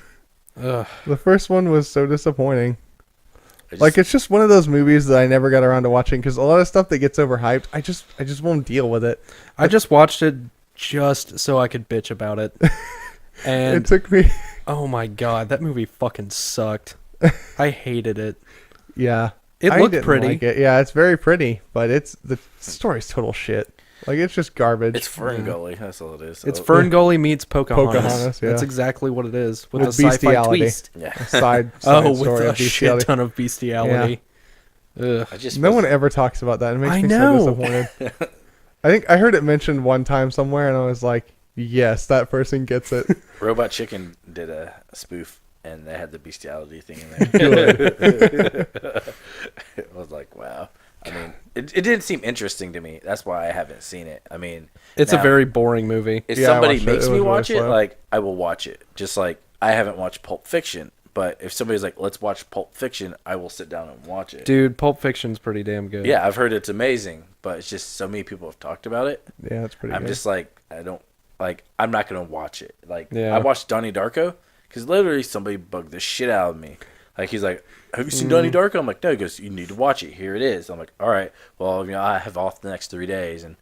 Ugh. The first one was so disappointing. I just, Like, it's just one of those movies that I never got around to watching because a lot of stuff that gets overhyped, I just won't deal with it. I just watched it just so I could bitch about it. And It took me, oh my god, that movie fucking sucked. I hated it. yeah. It I looked didn't pretty. like it. Yeah, it's very pretty, but the story's total shit. Like, it's just garbage. it's Fern Yeah. Gully. That's all it is. It's Oh, Fern Gully meets Pocahontas. Pocahontas, yeah. That's exactly what it is with With a sci-fi bestiality. twist. Yeah. side Oh, with story a of shit bestiality. ton of bestiality. Ugh. I just No one ever talks about that. It makes I me know. so disappointed. I think I heard it mentioned one time somewhere, and I was like, yes, that person gets it. Robot Chicken did a spoof, and they had the bestiality thing in there. I was like, wow. I mean, it didn't seem interesting to me. That's why I haven't seen it. I mean, It's now, a very boring movie. if Yeah, I somebody watched it. makes It me was really watch it, slow. like I will watch it. Just like I haven't watched Pulp Fiction, but if somebody's like, let's watch Pulp Fiction, I will sit down and watch it. Dude, Pulp Fiction's pretty damn good. Yeah, I've heard it's amazing, but it's just so many people have talked about it. Yeah, that's pretty I'm good. just like, I'm not gonna watch it. Like, Yeah. I watched Donnie Darko because literally somebody bugged the shit out of me. Like, he's like, "Have you seen Donnie Darko?" I'm like, "No." He goes, "You need to watch it. Here it is." I'm like, "All right. Well, I have off the next 3 days, and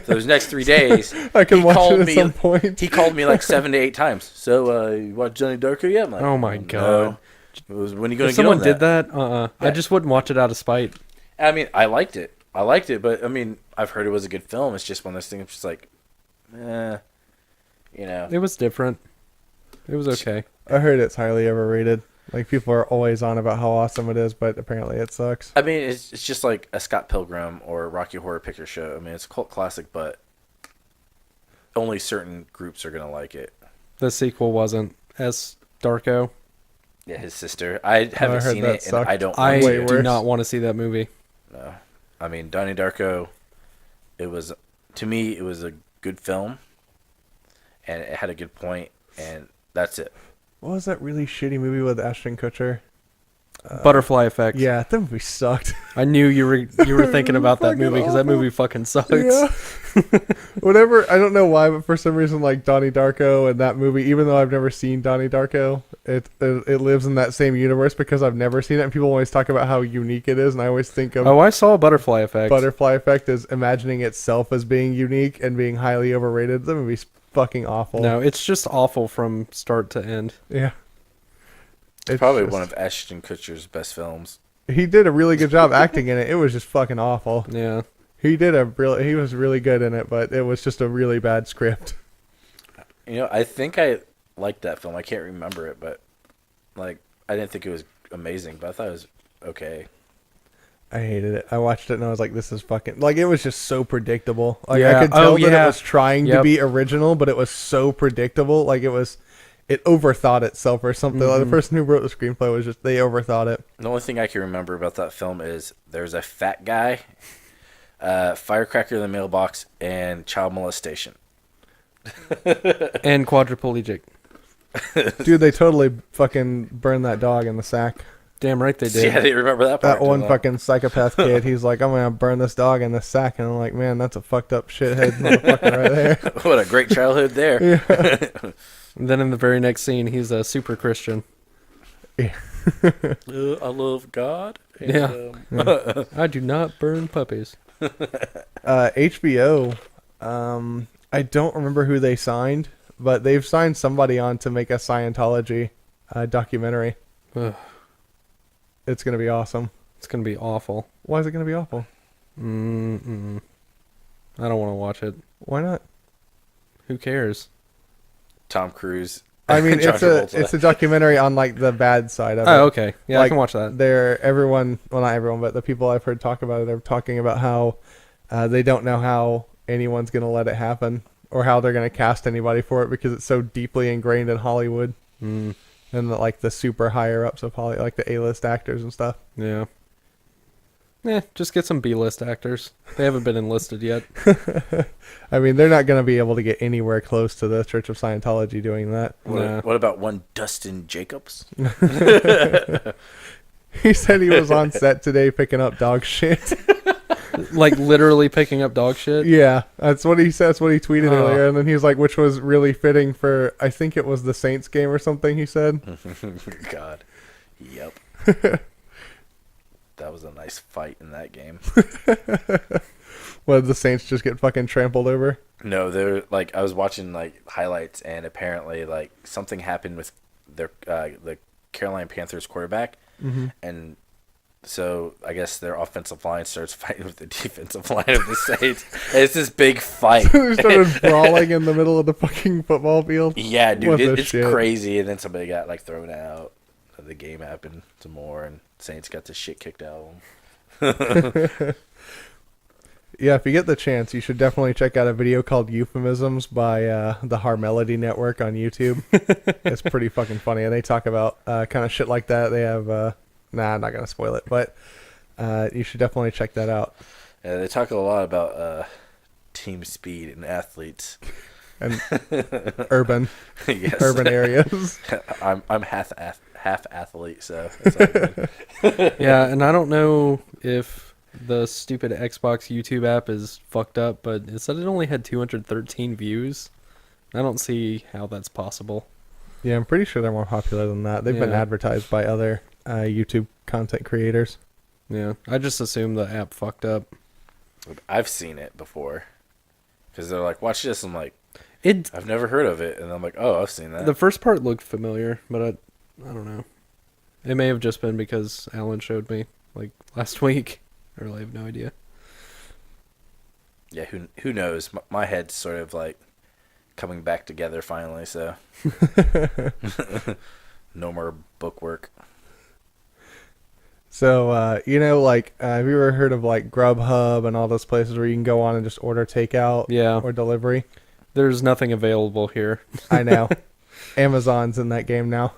those next 3 days, I can he watch called it at me- some point. he called me like 7 to 8 times. So, you watched Donnie Darko yet? I'm like, Oh my no. god. It was, when are you gonna If get someone on did that? that, I Yeah. just wouldn't watch it out of spite. I mean, I liked it, but I mean, I've heard it was a good film. It's just one of those things. Just like, you know. It was different. It was okay. I heard it's highly overrated. Like, people are always on about how awesome it is, but apparently it sucks. I mean, it's just like a Scott Pilgrim or a Rocky Horror Picture Show. I mean, it's a cult classic, but only certain groups are gonna like it. The sequel wasn't as Darko. Yeah, his sister. I haven't heard seen that it, and sucked. I don't. I Want Way to. do worse. not want to see that movie. No, I mean Donnie Darko. It was, to me, it was a good film, and it had a good point, and that's it. What was that really shitty movie with Ashton Kutcher? Butterfly Effect. Yeah, that movie sucked. I knew you were thinking about that Fucking movie because that awful. movie fucking sucks. Yeah. Whatever. I don't know why, but for some reason, like Donnie Darko and that movie, even though I've never seen Donnie Darko, it lives in that same universe because I've never seen it. And people always talk about how unique it is, and I always think of Oh, I saw Butterfly Effect. Butterfly Effect as imagining itself as being unique and being highly overrated. The movie's fucking awful. No, it's just awful from start to end. Yeah. It's probably one of Ashton Kutcher's best films. He did a really good job acting in it. It was just fucking awful. Yeah. He was really good in it, but it was just a really bad script. You know, I think I liked that film. I can't remember it, but like, I didn't think it was amazing, but I thought it was okay. I hated it. I watched it and I was like, this is fucking... Like, it was just so predictable. Like, Yeah. I could tell Oh, that yeah. it was trying to Yep. be original, but it was so predictable. Like, it was it overthought itself or something. Like the Mhm. person who wrote the screenplay was just, they overthought it. The only thing I can remember about that film is there's a fat guy, firecracker in the mailbox, and child molestation. And quadriplegic. Dude, they totally fucking burned that dog in the sack. Damn right they did. Yeah, I didn't remember that part. That one didn't I? fucking psychopath kid, he's like, I'm gonna burn this dog in the sack, and I'm like, man, that's a fucked up shithead motherfucker right there. What a great childhood there. Yeah. And then in the very next scene, he's a super Christian. I love God. Yeah. I do not burn puppies. HBO, I don't remember who they signed, but they've signed somebody on to make a Scientology documentary. Ugh, It's gonna be awesome. it's gonna be awful. Why is it gonna be awful? Mm-mm. I don't want to watch it. Why not? Who cares? Tom Cruise. I mean, John it's a Travolta. documentary on like the bad side of it. Oh, okay. Yeah, I Like, can watch that. Everyone, well, not everyone, but the people I've heard talk about it, they're talking about how they don't know how anyone's gonna let it happen or how they're gonna cast anybody for it because it's so deeply ingrained in Hollywood Mm, and like the super higher ups of Hollywood, like the A-list actors and stuff. yeah. Just get some B-list actors. They haven't been enlisted yet. I mean, they're not going to be able to get anywhere close to the Church of Scientology doing that. Nah. What about one Dustin Jacobs? He said he was on set today picking up dog shit. Like literally picking up dog shit. Yeah, that's what he said. That's what he tweeted Oh. earlier. And then he was like, which was really fitting for, I think it was the Saints game or something, he said. God. Yep. That was a nice fight in that game. Well, the Saints just get fucking trampled over. No, they're like I was watching like highlights, and apparently like something happened with their the Carolina Panthers quarterback, Mm-hmm. and so I guess their offensive line starts fighting with the defensive line of the Saints. And it's this big fight. They started brawling in the middle of the fucking football field. Yeah, dude, What the it's shit? crazy. And then somebody got like thrown out. The game happened some more, and Saints got the shit kicked out of them. Yeah, if you get the chance, you should definitely check out a video called Euphemisms by the Harmelody Network on YouTube. It's pretty fucking funny, and they talk about kind of shit like that. They have, I'm not going to spoil it, but you should definitely check that out. Yeah, they talk a lot about team speed and athletes. And urban Yes. urban areas. I'm half athlete, so it's all good. Yeah, and I don't know if the stupid Xbox YouTube app is fucked up, but it said it only had 213 views. I don't see how that's possible. Yeah, I'm pretty sure they're more popular than that. They've been Yeah. advertised by other YouTube content creators. Yeah, I just assumed the app fucked up. I've seen it before because they're like, "Watch this." I'm like, It "I've never heard of it," and I'm like, "Oh, I've seen that." The first part looked familiar, but I don't know. It may have just been because Alan showed me like last week. I really have no idea. Yeah, who knows? My head's sort of like coming back together finally, so no more book work. So, like, have you ever heard of like Grubhub and all those places where you can go on and just order takeout Yeah, or delivery? there's nothing available here. I know. Amazon's in that game now.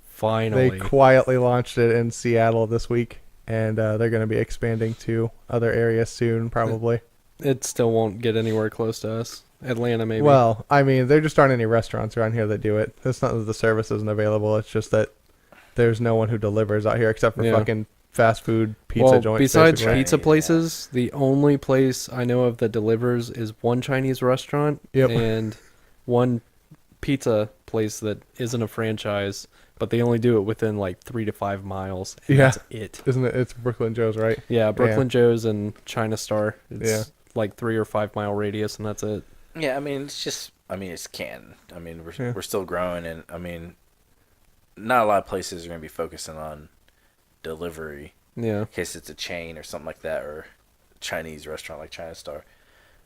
Finally. They quietly launched it in Seattle this week, and they're going to be expanding to other areas soon, probably. It still won't get anywhere close to us. Atlanta, maybe. Well, I mean, there just aren't any restaurants around here that do it. It's not that the service isn't available. It's just that there's no one who delivers out here except for Yeah. fucking fast food pizza joints. besides basically. pizza Yeah. places, the only place I know of that delivers is one Chinese restaurant Yep. and one pizza place that isn't a franchise, but they only do it within like 3 to 5 miles. And Yeah. that's it. Isn't it? It's Brooklyn Joe's, right? Yeah, Brooklyn Joe's and China Star. It's Yeah. like 3 or 5 mile radius, and that's it. Yeah, I mean, it's Canton. I mean, Yeah. we're still growing, and I mean, not a lot of places are going to be focusing on delivery Yeah. in case it's a chain or something like that, or a Chinese restaurant like China Star.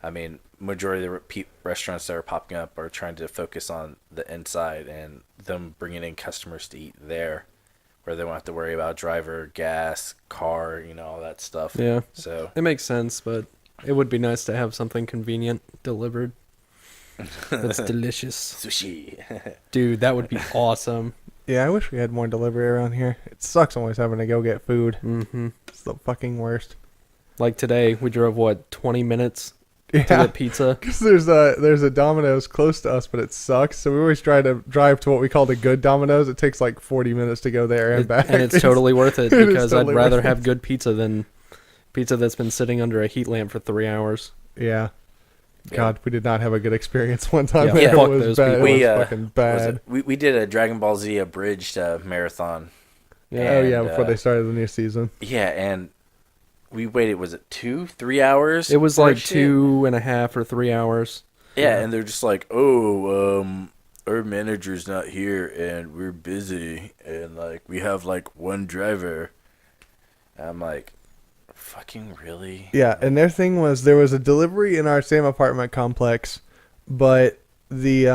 I mean, majority of the restaurants that are popping up are trying to focus on the inside and them bringing in customers to eat there, where they won't have to worry about driver, gas, car, all that stuff. Yeah. So It makes sense, but it would be nice to have something convenient delivered. That's delicious. Sushi. Dude, that would be awesome. Yeah, I wish we had more delivery around here. It sucks always having to go get food. Mm-hmm. It's the fucking worst. Like today, we drove, 20 minutes to Yeah, get pizza? because there's a Domino's close to us, but it sucks. So we always try to drive to what we call the good Domino's. It takes like 40 minutes to go there and back. And it's totally worth it, it is because totally I'd rather worth have it. good pizza than pizza that's been sitting under a heat lamp for 3 hours. Yeah. God, we did not have a good experience one time. Yeah, there. fuck It was those bad. people. It We, was fucking bad. We did a Dragon Ball Z abridged marathon. Yeah. Oh yeah, And, before they started the new season. Yeah, and we waited, was it 2-3 hours? It was for like shit? 2.5 or 3 hours. Yeah, and they're just like, our manager's not here, and we're busy, and like we have like one driver. And I'm like, fucking really? Yeah, and their thing was there was a delivery in our same apartment complex, but the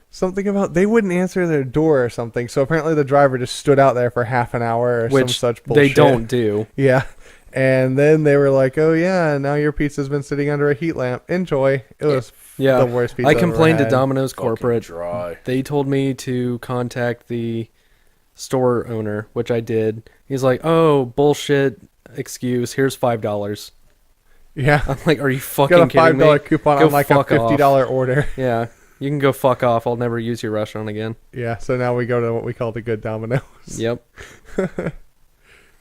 something about they wouldn't answer their door or something. So apparently the driver just stood out there for half an hour or some Which such bullshit. they don't do. Yeah. And then they were like, "Oh yeah, now your pizza's been sitting under a heat lamp. Enjoy." It was Yeah. the worst pizza I I've ever complained to had. Domino's Fucking corporate. dry. They told me to contact the store owner, which I did. He's like, "Oh, bullshit excuse. Here's $5." Yeah. I'm like, "Are you fucking Got a kidding $5 me?" coupon Go on like a fuck off. $50 order. Yeah, you can go fuck off. I'll never use your restaurant again. Yeah, so now we go to what we call the good Domino's. Yep.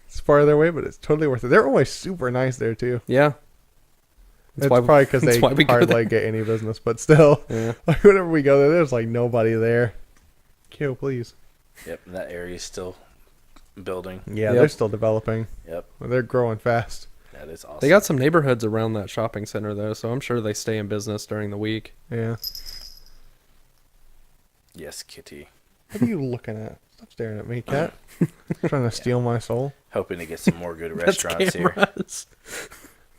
It's farther away, but it's totally worth it. They're always super nice there too. Yeah. It's why- probably because that's they why we go hardly there. get any business, but still, Yeah. like whenever we go there, there's like nobody there. Kyo, please. Yep, and that area's still building. Yeah, Yep. they're still developing. Yep, They're growing fast. that is awesome. They got some neighborhoods around that shopping center though, so I'm sure they stay in business during the week. Yeah. Yes, Kitty. What are you looking at? Stop staring at me, cat. Trying to steal my soul. Hoping to get some more good That's restaurants here. cameras.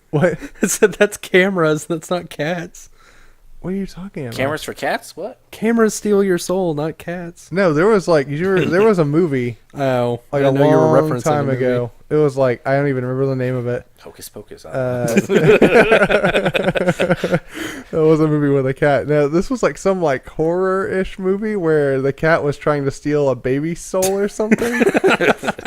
What? I said that's cameras. That's not cats. What are you talking about? Cameras for cats? What? Cameras steal your soul, not cats. No, there was like there was a movie Oh, like I a know you were long referencing time the movie. ago. It was like I don't even remember the name of it. Hocus Pocus. It was a movie with a cat. No, this was like some like horror-ish movie where the cat was trying to steal a baby's soul or something,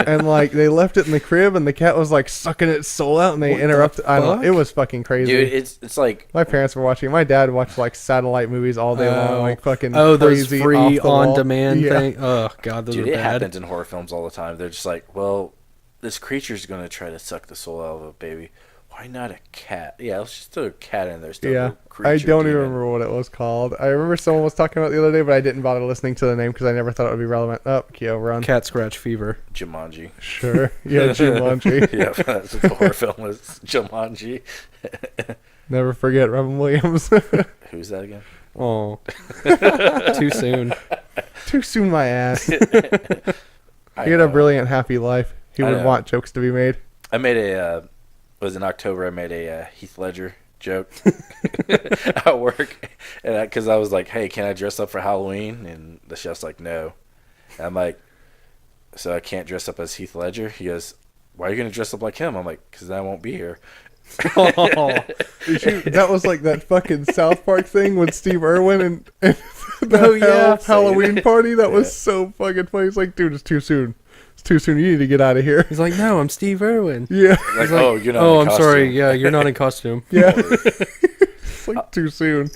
and like they left it in the crib, and the cat was like sucking its soul out, and they What the interrupted. I don't. fuck? It was fucking crazy. Dude, it's like My parents were watching. My dad watched like satellite movies all day long, like fucking Oh, those crazy free off the wall. on-demand Yeah. thing. Oh god, those dude, are it bad. happens in horror films all the time. They're just like, well, this creature's gonna try to suck the soul out of a baby. Why not a cat? Yeah, let's just throw a cat in there. Still Yeah, creature I don't even demon. remember what it was called. I remember someone was talking about it the other day, but I didn't bother listening to the name because I never thought it would be relevant. Oh, Kyo, run. Cat scratch fever. Jumanji. Sure. Yeah, Jumanji. Yeah, that's what the horror film was. Jumanji. Never forget Robin Williams. Who's that again? Oh, too soon. Too soon, my ass. I He had a know. brilliant, happy life. He I would know. want jokes to be made. I made a. It was in October. I made a Heath Ledger joke at work, and because I was like, "Hey, can I dress up for Halloween?" And the chef's like, "No." And I'm like, "So I can't dress up as Heath Ledger?" He goes, "Why are you gonna dress up like him?" I'm like, "Because I won't be here." Oh, That was like that fucking South Park thing with Steve Irwin and the Oh, yeah. Halloween party. That was Yeah. so fucking funny. It's like, dude, it's too soon. It's too soon. You need to get out of here. he's like, no, I'm Steve Irwin. Yeah. Like, oh, you're not. Oh, in I'm sorry. costume." Yeah, you're not in costume. Yeah. It's like too soon.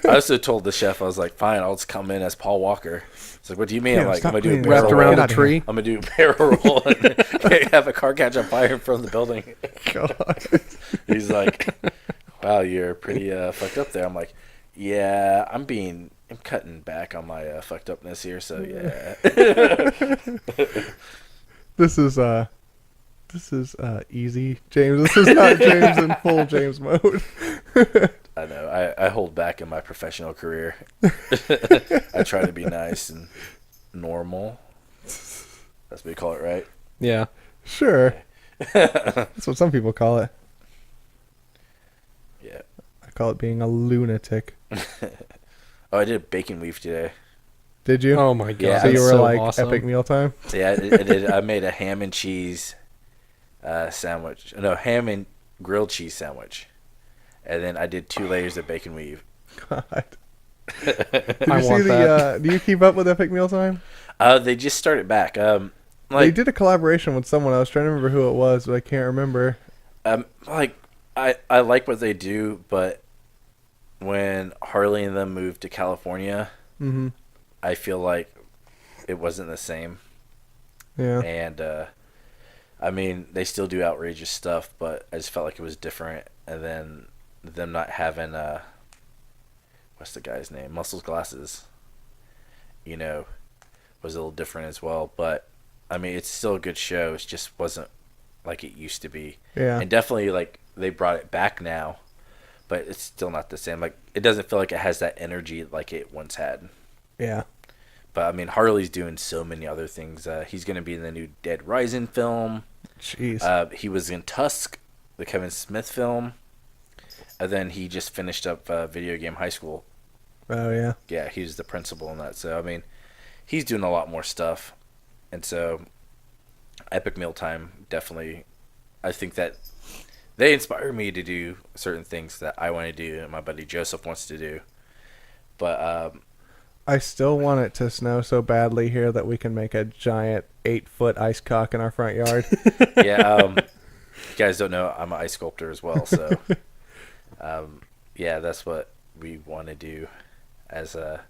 I also told the chef, I was like, "Fine, I'll just come in as Paul Walker." It's like, "What do you mean?" Yeah, I'm like, stop "I'm gonna do a cleaning barrel Wrapped Get around roll. a outta tree. here. I'm gonna do a barrel roll and have a car catch on fire from the building." God. He's like, "Wow, you're pretty fucked up there." I'm like, "Yeah, I'm cutting back on my fucked upness here, so yeah." This is easy, James. This is not James in full James mode. I know. I hold back in my professional career. I try to be nice and normal. That's what you call it, right? Yeah. Sure. That's what some people call it. Yeah. I call it being a lunatic. Oh, I did bacon weave today. Did you? Oh my god. Yeah, so you that's were so like awesome. epic mealtime? Yeah, I did. I made a ham and cheese sandwich. No, ham and grilled cheese sandwich. and then I did 2 layers of bacon weave. God. Did I you see want that. do you keep up with Epic Mealtime? They just started back. They Like, did a collaboration with someone. I was trying to remember who it was, but I can't remember. like I like what they do, but when Harley and them moved to California, Mm-hmm. I feel like it wasn't the same. Yeah. And I mean, they still do outrageous stuff, but I just felt like it was different. And then them not having what's the guy's name? Muscles Glasses, you know, was a little different as well. But I mean, it's still a good show. It just wasn't like it used to be. Yeah. And definitely, like, they brought it back now, but it's still not the same. Like, it doesn't feel like it has that energy like it once had. Yeah. But I mean, Harley's doing so many other things. He's going to be in the new Dead Rising film. Jeez. He was in Tusk, the Kevin Smith film. And then he just finished up Video Game High School. Oh, yeah. Yeah, he was the principal in that. So, I mean, he's doing a lot more stuff. And so, Epic Mealtime, definitely, I think that they inspire me to do certain things that I want to do and my buddy Joseph wants to do. But, I still want it to snow so badly here that we can make a giant 8-foot ice cock in our front yard. yeah, you guys don't know, I'm an ice sculptor as well. So, yeah, that's what we want to do as a,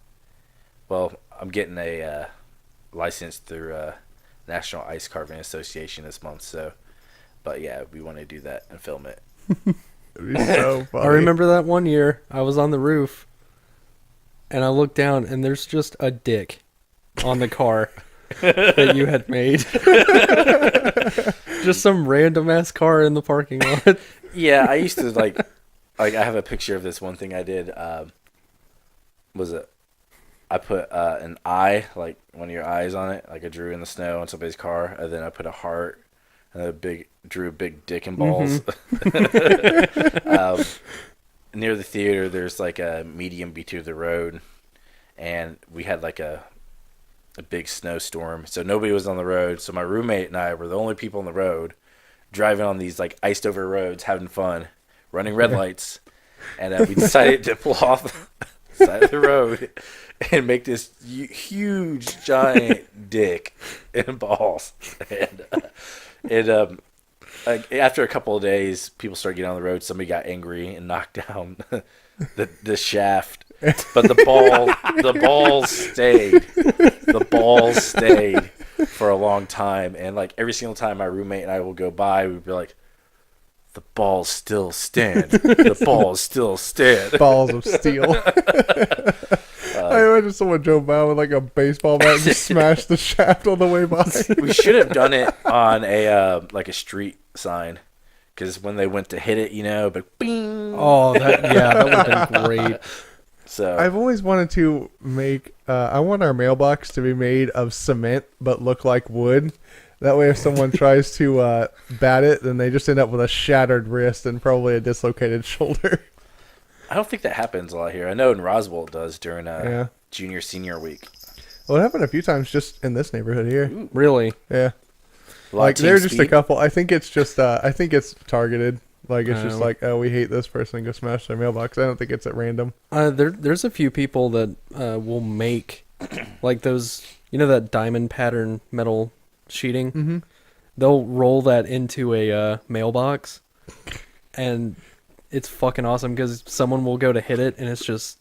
well, I'm getting a license through National Ice Carving Association this month. So, but yeah, we want to do that and film it. It'd be so funny. I remember that one year I was on the roof and I looked down and there's just a dick on the car that you had made. Just some random ass car in the parking lot. Yeah, I used to like I have a picture of this one thing I did. Was it? I put an eye, like one of your eyes on it, like I drew in the snow on somebody's car, and then I put a heart and drew a big dick and balls. Near the theater, there's like a median between the road, and we had like a big snowstorm, so nobody was on the road. So my roommate and I were the only people on the road, driving on these like iced over roads, having fun, running red lights, and we decided to pull off the side of the road and make this huge giant dick and balls. And like, after a couple of days, people started getting on the road. Somebody got angry and knocked down the shaft, but the balls stayed. The balls stayed for a long time, and like every single time my roommate and I will go by, we'd be like, "The balls still stand. The balls still stand." Balls of steel. I imagine someone drove by with like a baseball bat and just smashed the shaft on the way by. We should have done it on a like a street sign, because when they went to hit it, but bing. Oh, that would have been great. So I've always wanted to make. I want our mailbox to be made of cement but look like wood. That way, if someone tries to bat it, then they just end up with a shattered wrist and probably a dislocated shoulder. I don't think that happens a lot here. I know in Roswell it does during junior senior week. Well, it happened a few times just in this neighborhood here. Ooh. Really? Yeah. A lot Like of they're Team just a Speed. couple. I think it's just. I think it's targeted. Like it's just Oh. like, oh, we hate this person. Go smash their mailbox. I don't think it's at random. There's a few people that will make like those, that diamond pattern metal sheeting. Mm-hmm. They'll roll that into a mailbox, and it's fucking awesome because someone will go to hit it, and it's just,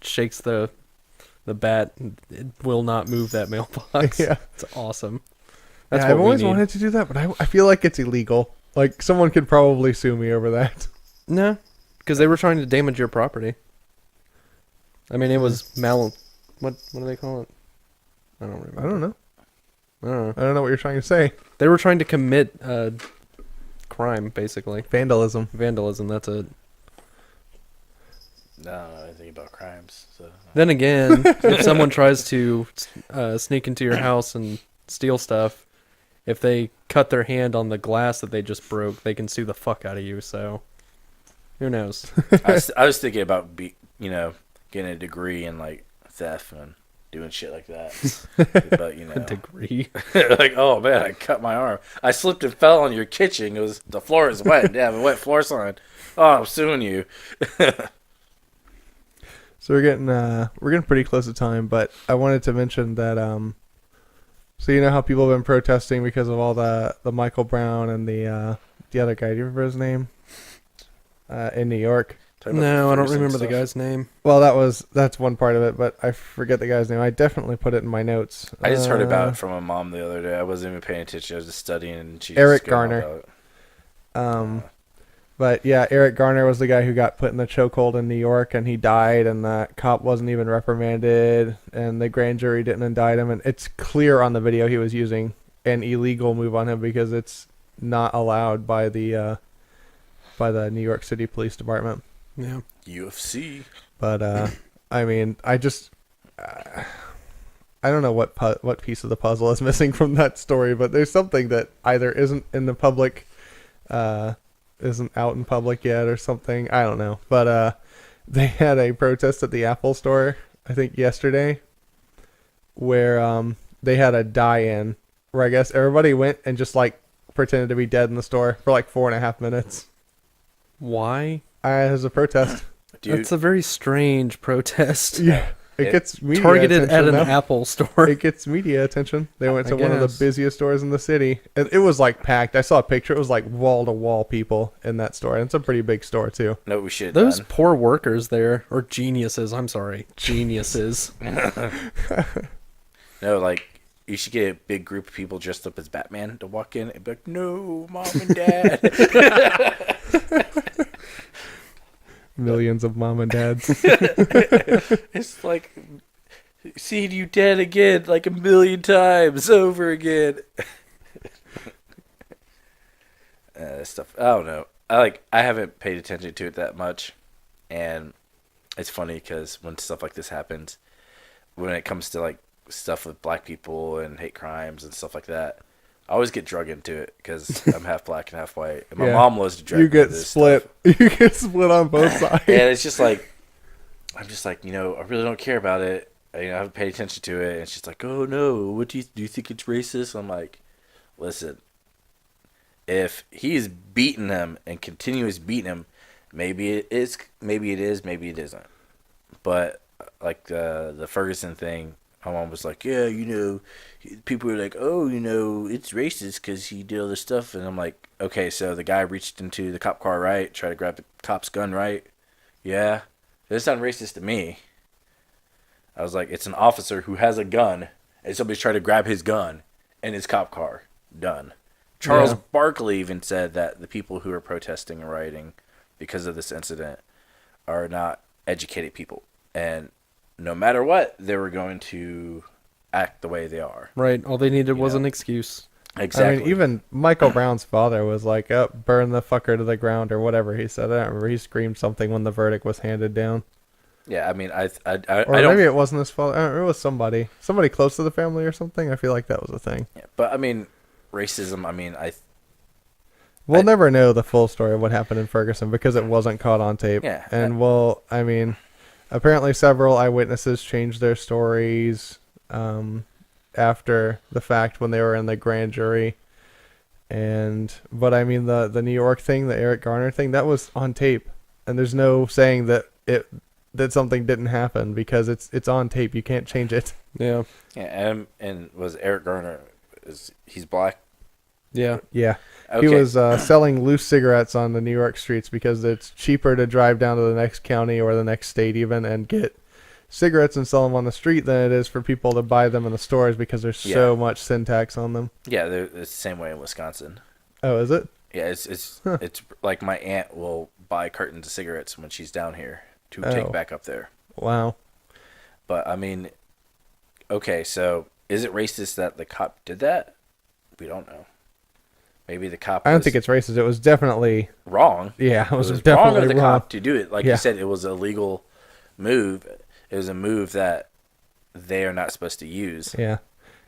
shakes the bat. And it will not move that mailbox. Yeah. It's awesome. That's That's I've what we always need. wanted to do that, but I feel like it's illegal. Like someone could probably sue me over that. No, because they were trying to damage your property. I mean, it was What do they call it? I don't remember. I don't know. I don't know. I don't know what you're trying to say. They were trying to commit crime, basically. Vandalism. Vandalism, that's it. I don't know anything about crimes. So Then again, if someone tries to sneak into your house and steal stuff, if they cut their hand on the glass that they just broke, they can sue the fuck out of you, so who knows? I was thinking about getting a degree in like theft and doing shit like that. But you know, A degree. like, oh man, I cut my arm. I slipped and fell on your kitchen. It was the floor is wet. Yeah, a wet floor sign. Oh, I'm suing you. So we're getting pretty close to time, but I wanted to mention that so you know how people have been protesting because of all the Michael Brown and the other guy. Do you remember his name? In New York. No, I don't remember the guy's name. Well, that's one part of it, but I forget the guy's name. I definitely put it in my notes. I just heard about it from my mom the other day. I wasn't even paying attention. I was just studying, and she Eric just going on Garner. about it. But yeah, Eric Garner was the guy who got put in the chokehold in New York, and he died, and the cop wasn't even reprimanded, and the grand jury didn't indict him, and it's clear on the video he was using an illegal move on him because it's not allowed by the New York City Police Department. Yeah. UFC. But I mean, I don't know what piece of the puzzle is missing from that story, but there's something that either isn't in the public, isn't out in public yet, or something. I don't know. But they had a protest at the Apple store, I think yesterday, where they had a die-in, where I guess everybody went and just like pretended to be dead in the store for like 4.5 minutes. Why? As a protest. Dude, That's a very strange protest. Yeah. It gets media Targeted attention at an now. Apple store. It gets media attention. They went I to one of the guess. busiest stores in the city. And it was like packed. I saw a picture. It was like wall-to-wall people in that store. And it's a pretty big store too. no, we should. Those poor workers there, or geniuses, I'm sorry. Geniuses. No, like, you should get a big group of people dressed up as Batman to walk in and be like, no, Mom and Dad. Millions of mom and dads. It's like, seeing you dead again, like a million times over again. Stuff. I don't know. I haven't paid attention to it that much. And it's funny because when stuff like this happens, when it comes to like stuff with black people and hate crimes and stuff like that, I always get drug into it because I'm half black and half white, and my Yeah. mom loves to drag You me get into this split. stuff. You get split on both sides. And it's just like, I'm just like, you know, I really don't care about it. I haven't paid attention to it. And she's like, oh no, what do you think it's racist? I'm like, listen, if he's beating them and continues beating him, maybe it is, maybe it isn't. But like the Ferguson thing, my mom was like, yeah, you know, people were like, oh, you know, it's racist because he did all this stuff. And I'm like, okay, so the guy reached into the cop car, right? Tried to grab the cop's gun, right? Yeah. That sounds racist to me. I was like, it's an officer who has a gun, and somebody's trying to grab his gun in his cop car. Done. Charles Barkley even said that the people who are protesting and rioting because of this incident are not educated people. And no matter what, they were going to act the way they are. Right. All they needed was know. an excuse. Exactly. I mean, even Michael Brown's father was like, oh, burn the fucker to the ground, or whatever he said. I don't remember. He screamed something when the verdict was handed down. Yeah, I mean, I Or don't. maybe it wasn't his father. I don't know, it was somebody close to the family or something. I feel like that was a thing. Yeah, but I mean, racism. I mean, We'll never know the full story of what happened in Ferguson because it wasn't caught on tape. Yeah. And I mean, apparently several eyewitnesses changed their stories after the fact when they were in the grand jury. But I mean, the New York thing, the Eric Garner thing, that was on tape. And there's no saying that something didn't happen because it's on tape. You can't change it. Yeah. Yeah, and was Eric Garner? He's black? Yeah. Yeah. Okay. He was selling loose cigarettes on the New York streets because it's cheaper to drive down to the next county or the next state even and get cigarettes and sell them on the street than it is for people to buy them in the stores because there's so much sin tax on them. Yeah, it's the same way in Wisconsin. Oh, is it? Yeah, it's like my aunt will buy cartons of cigarettes when she's down here to take back up there. Wow. But I mean, okay, so is it racist that the cop did that? We don't know. Maybe the cop. I don't think it's racist. It was definitely wrong. Yeah, it was wrong definitely of the wrong. cop to do it. Like you said, it was a legal move. It was a move that they are not supposed to use. Yeah,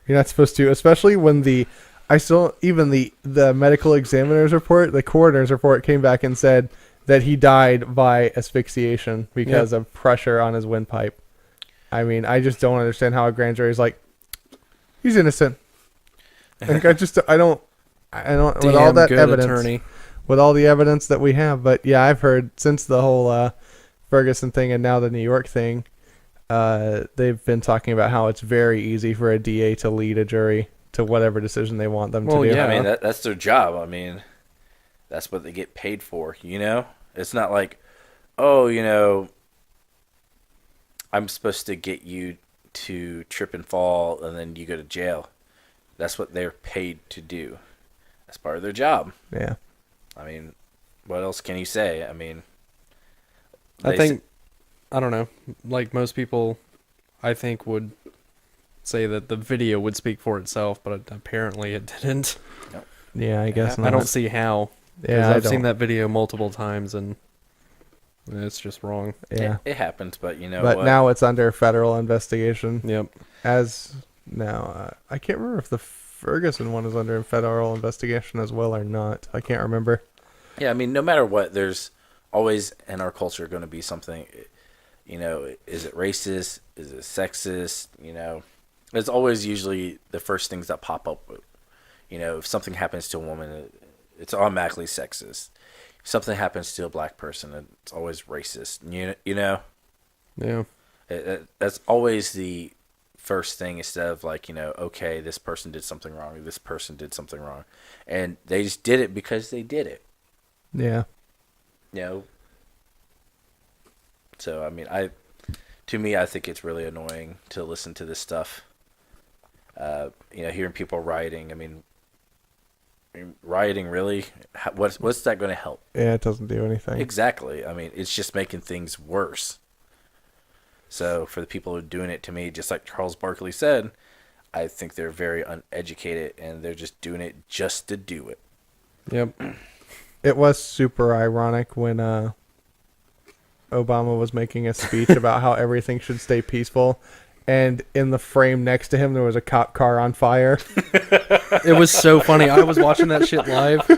you're not supposed to, especially when the medical examiner's report, the coroner's report came back and said that he died by asphyxiation because of pressure on his windpipe. I mean, I just don't understand how a grand jury is like, he's innocent. Like, I don't, with all that good evidence, attorney. with all the evidence that we have. But yeah, I've heard since the whole Ferguson thing and now the New York thing, they've been talking about how it's very easy for a DA to lead a jury to whatever decision they want them to do. Yeah. I mean, that's their job. I mean, that's what they get paid for, you know? It's not like, oh, you know, I'm supposed to get you to trip and fall and then you go to jail. That's what they're paid to do. That's part of their job. Yeah. I mean, what else can you say? I mean, I don't know. Like most people, I think would say that the video would speak for itself, but apparently it didn't. Yeah, I guess not. I don't see how. Yeah, I've seen that video multiple times and it's just wrong. Yeah. it happens, but you know But what? now it's under federal investigation. Yep. As now, I can't remember if the Ferguson one is under federal investigation as well or not. I can't remember. Yeah, I mean, no matter what, there's always in our culture going to be something, you know, is it racist? Is it sexist? You know, it's always usually the first things that pop up. You know, if something happens to a woman, it's automatically sexist. If something happens to a black person, it's always racist. You know? Yeah. That's always the first thing instead of like, you know, okay, this person did something wrong, this person did something wrong. And they just did it because they did it. Yeah. You know? So, I mean, I think it's really annoying to listen to this stuff. You know, hearing people rioting. I mean, rioting really? What's that going to help? Yeah, it doesn't do anything. Exactly. I mean, it's just making things worse. So for the people who are doing it, to me, just like Charles Barkley said, I think they're very uneducated and they're just doing it just to do it. Yep. It was super ironic when Obama was making a speech about how everything should stay peaceful, and in the frame next to him there was a cop car on fire. It was so funny. I was watching that shit live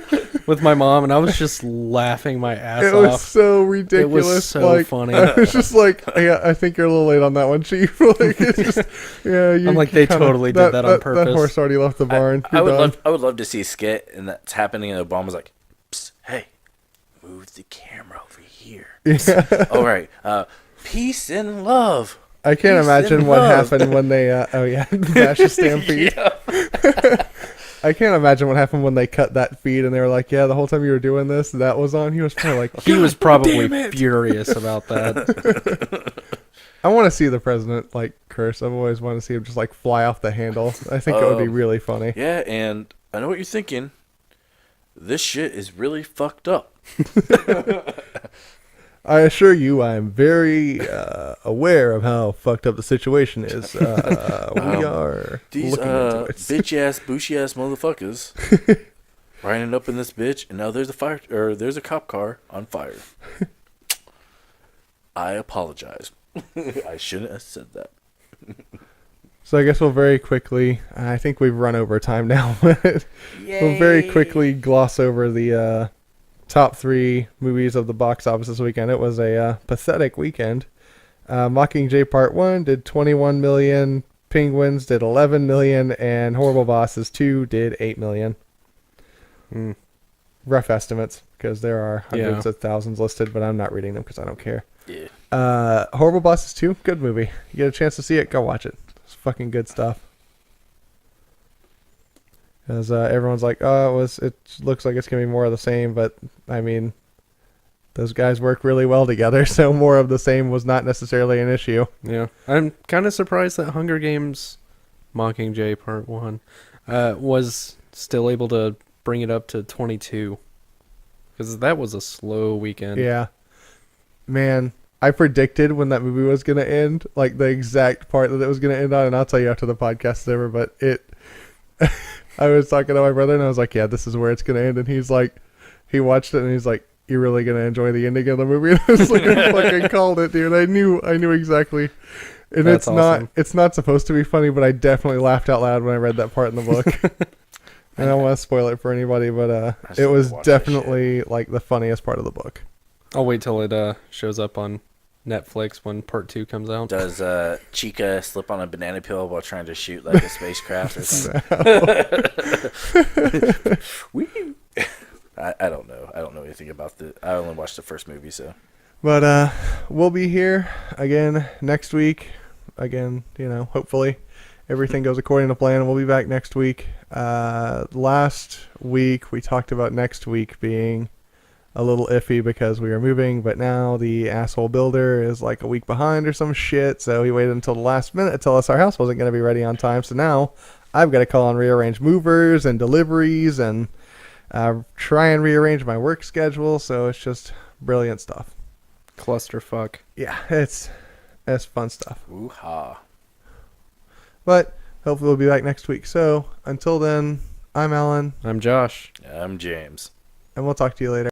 with my mom, and I was just laughing my ass It off. was so ridiculous. It was so funny. I was just like, yeah, I think you're a little late on that one, Chief. Like, it's just, yeah, I'm like, they totally did that on purpose. That horse already left the barn. I would love to see a skit, and that's happening, and Obama's like, psst, hey, move the camera over here. Yeah. All right, peace and love. I can't Peace imagine and what love. happened when they, Fascist Stampede. Yeah. I can't imagine what happened when they cut that feed and they were like, yeah, the whole time you were doing this, that was on. He was probably like, He was damn probably it. furious about that. I want to see the president, like, curse. I've always wanted to see him just, like, fly off the handle. I think it would be really funny. Yeah, and I know what you're thinking. This shit is really fucked up. I assure you, I'm very aware of how fucked up the situation is. We are These looking into it. bitch ass, bushy ass motherfuckers riding up in this bitch, and now there's there's a cop car on fire. I apologize. I shouldn't have said that. So I guess we'll very quickly, I think we've run over time now, but we'll very quickly gloss over the top 3 movies of the box office this weekend. It was a pathetic weekend. Mockingjay Part 1 did 21 million, Penguins did 11 million, and Horrible Bosses 2 did 8 million. Rough estimates, because there are hundreds of thousands listed, but I'm not reading them because I don't care. Yeah. Horrible Bosses 2, good movie. You get a chance to see it, go watch it. It's fucking good stuff. As everyone's like, oh, it looks like it's going to be more of the same, but, I mean, those guys work really well together, so more of the same was not necessarily an issue. Yeah. I'm kind of surprised that Hunger Games Mockingjay Part 1 was still able to bring it up to 22. Because that was a slow weekend. Yeah. Man, I predicted when that movie was going to end, like the exact part that it was going to end on, and I'll tell you after the podcast is over, but I was talking to my brother, and I was like, yeah, this is where it's going to end, and he's like, he watched it, and he's like, you're really going to enjoy the ending of the movie? And I was like, I fucking called it, dude. I knew exactly. And That's awesome. It's not supposed to be funny, but I definitely laughed out loud when I read that part in the book. I don't want to spoil it for anybody, but it was definitely like the funniest part of the book. I'll wait till it shows up on Netflix when part 2 comes out. Does Chica slip on a banana peel while trying to shoot like a spacecraft or something? Wee. I don't know. I don't know anything about I only watched the first movie, so. But we'll be here again next week. Again, hopefully everything goes according to plan. We'll be back next week. Last week we talked about next week being a little iffy because we were moving, but now the asshole builder is like a week behind or some shit, so he waited until the last minute to tell us our house wasn't going to be ready on time. So now I've got to call and rearrange movers and deliveries and try and rearrange my work schedule. So it's just brilliant stuff. Clusterfuck. Yeah, it's fun stuff. Ooh-ha. But hopefully we'll be back next week. So until then, I'm Alan. I'm Josh. I'm James. And we'll talk to you later.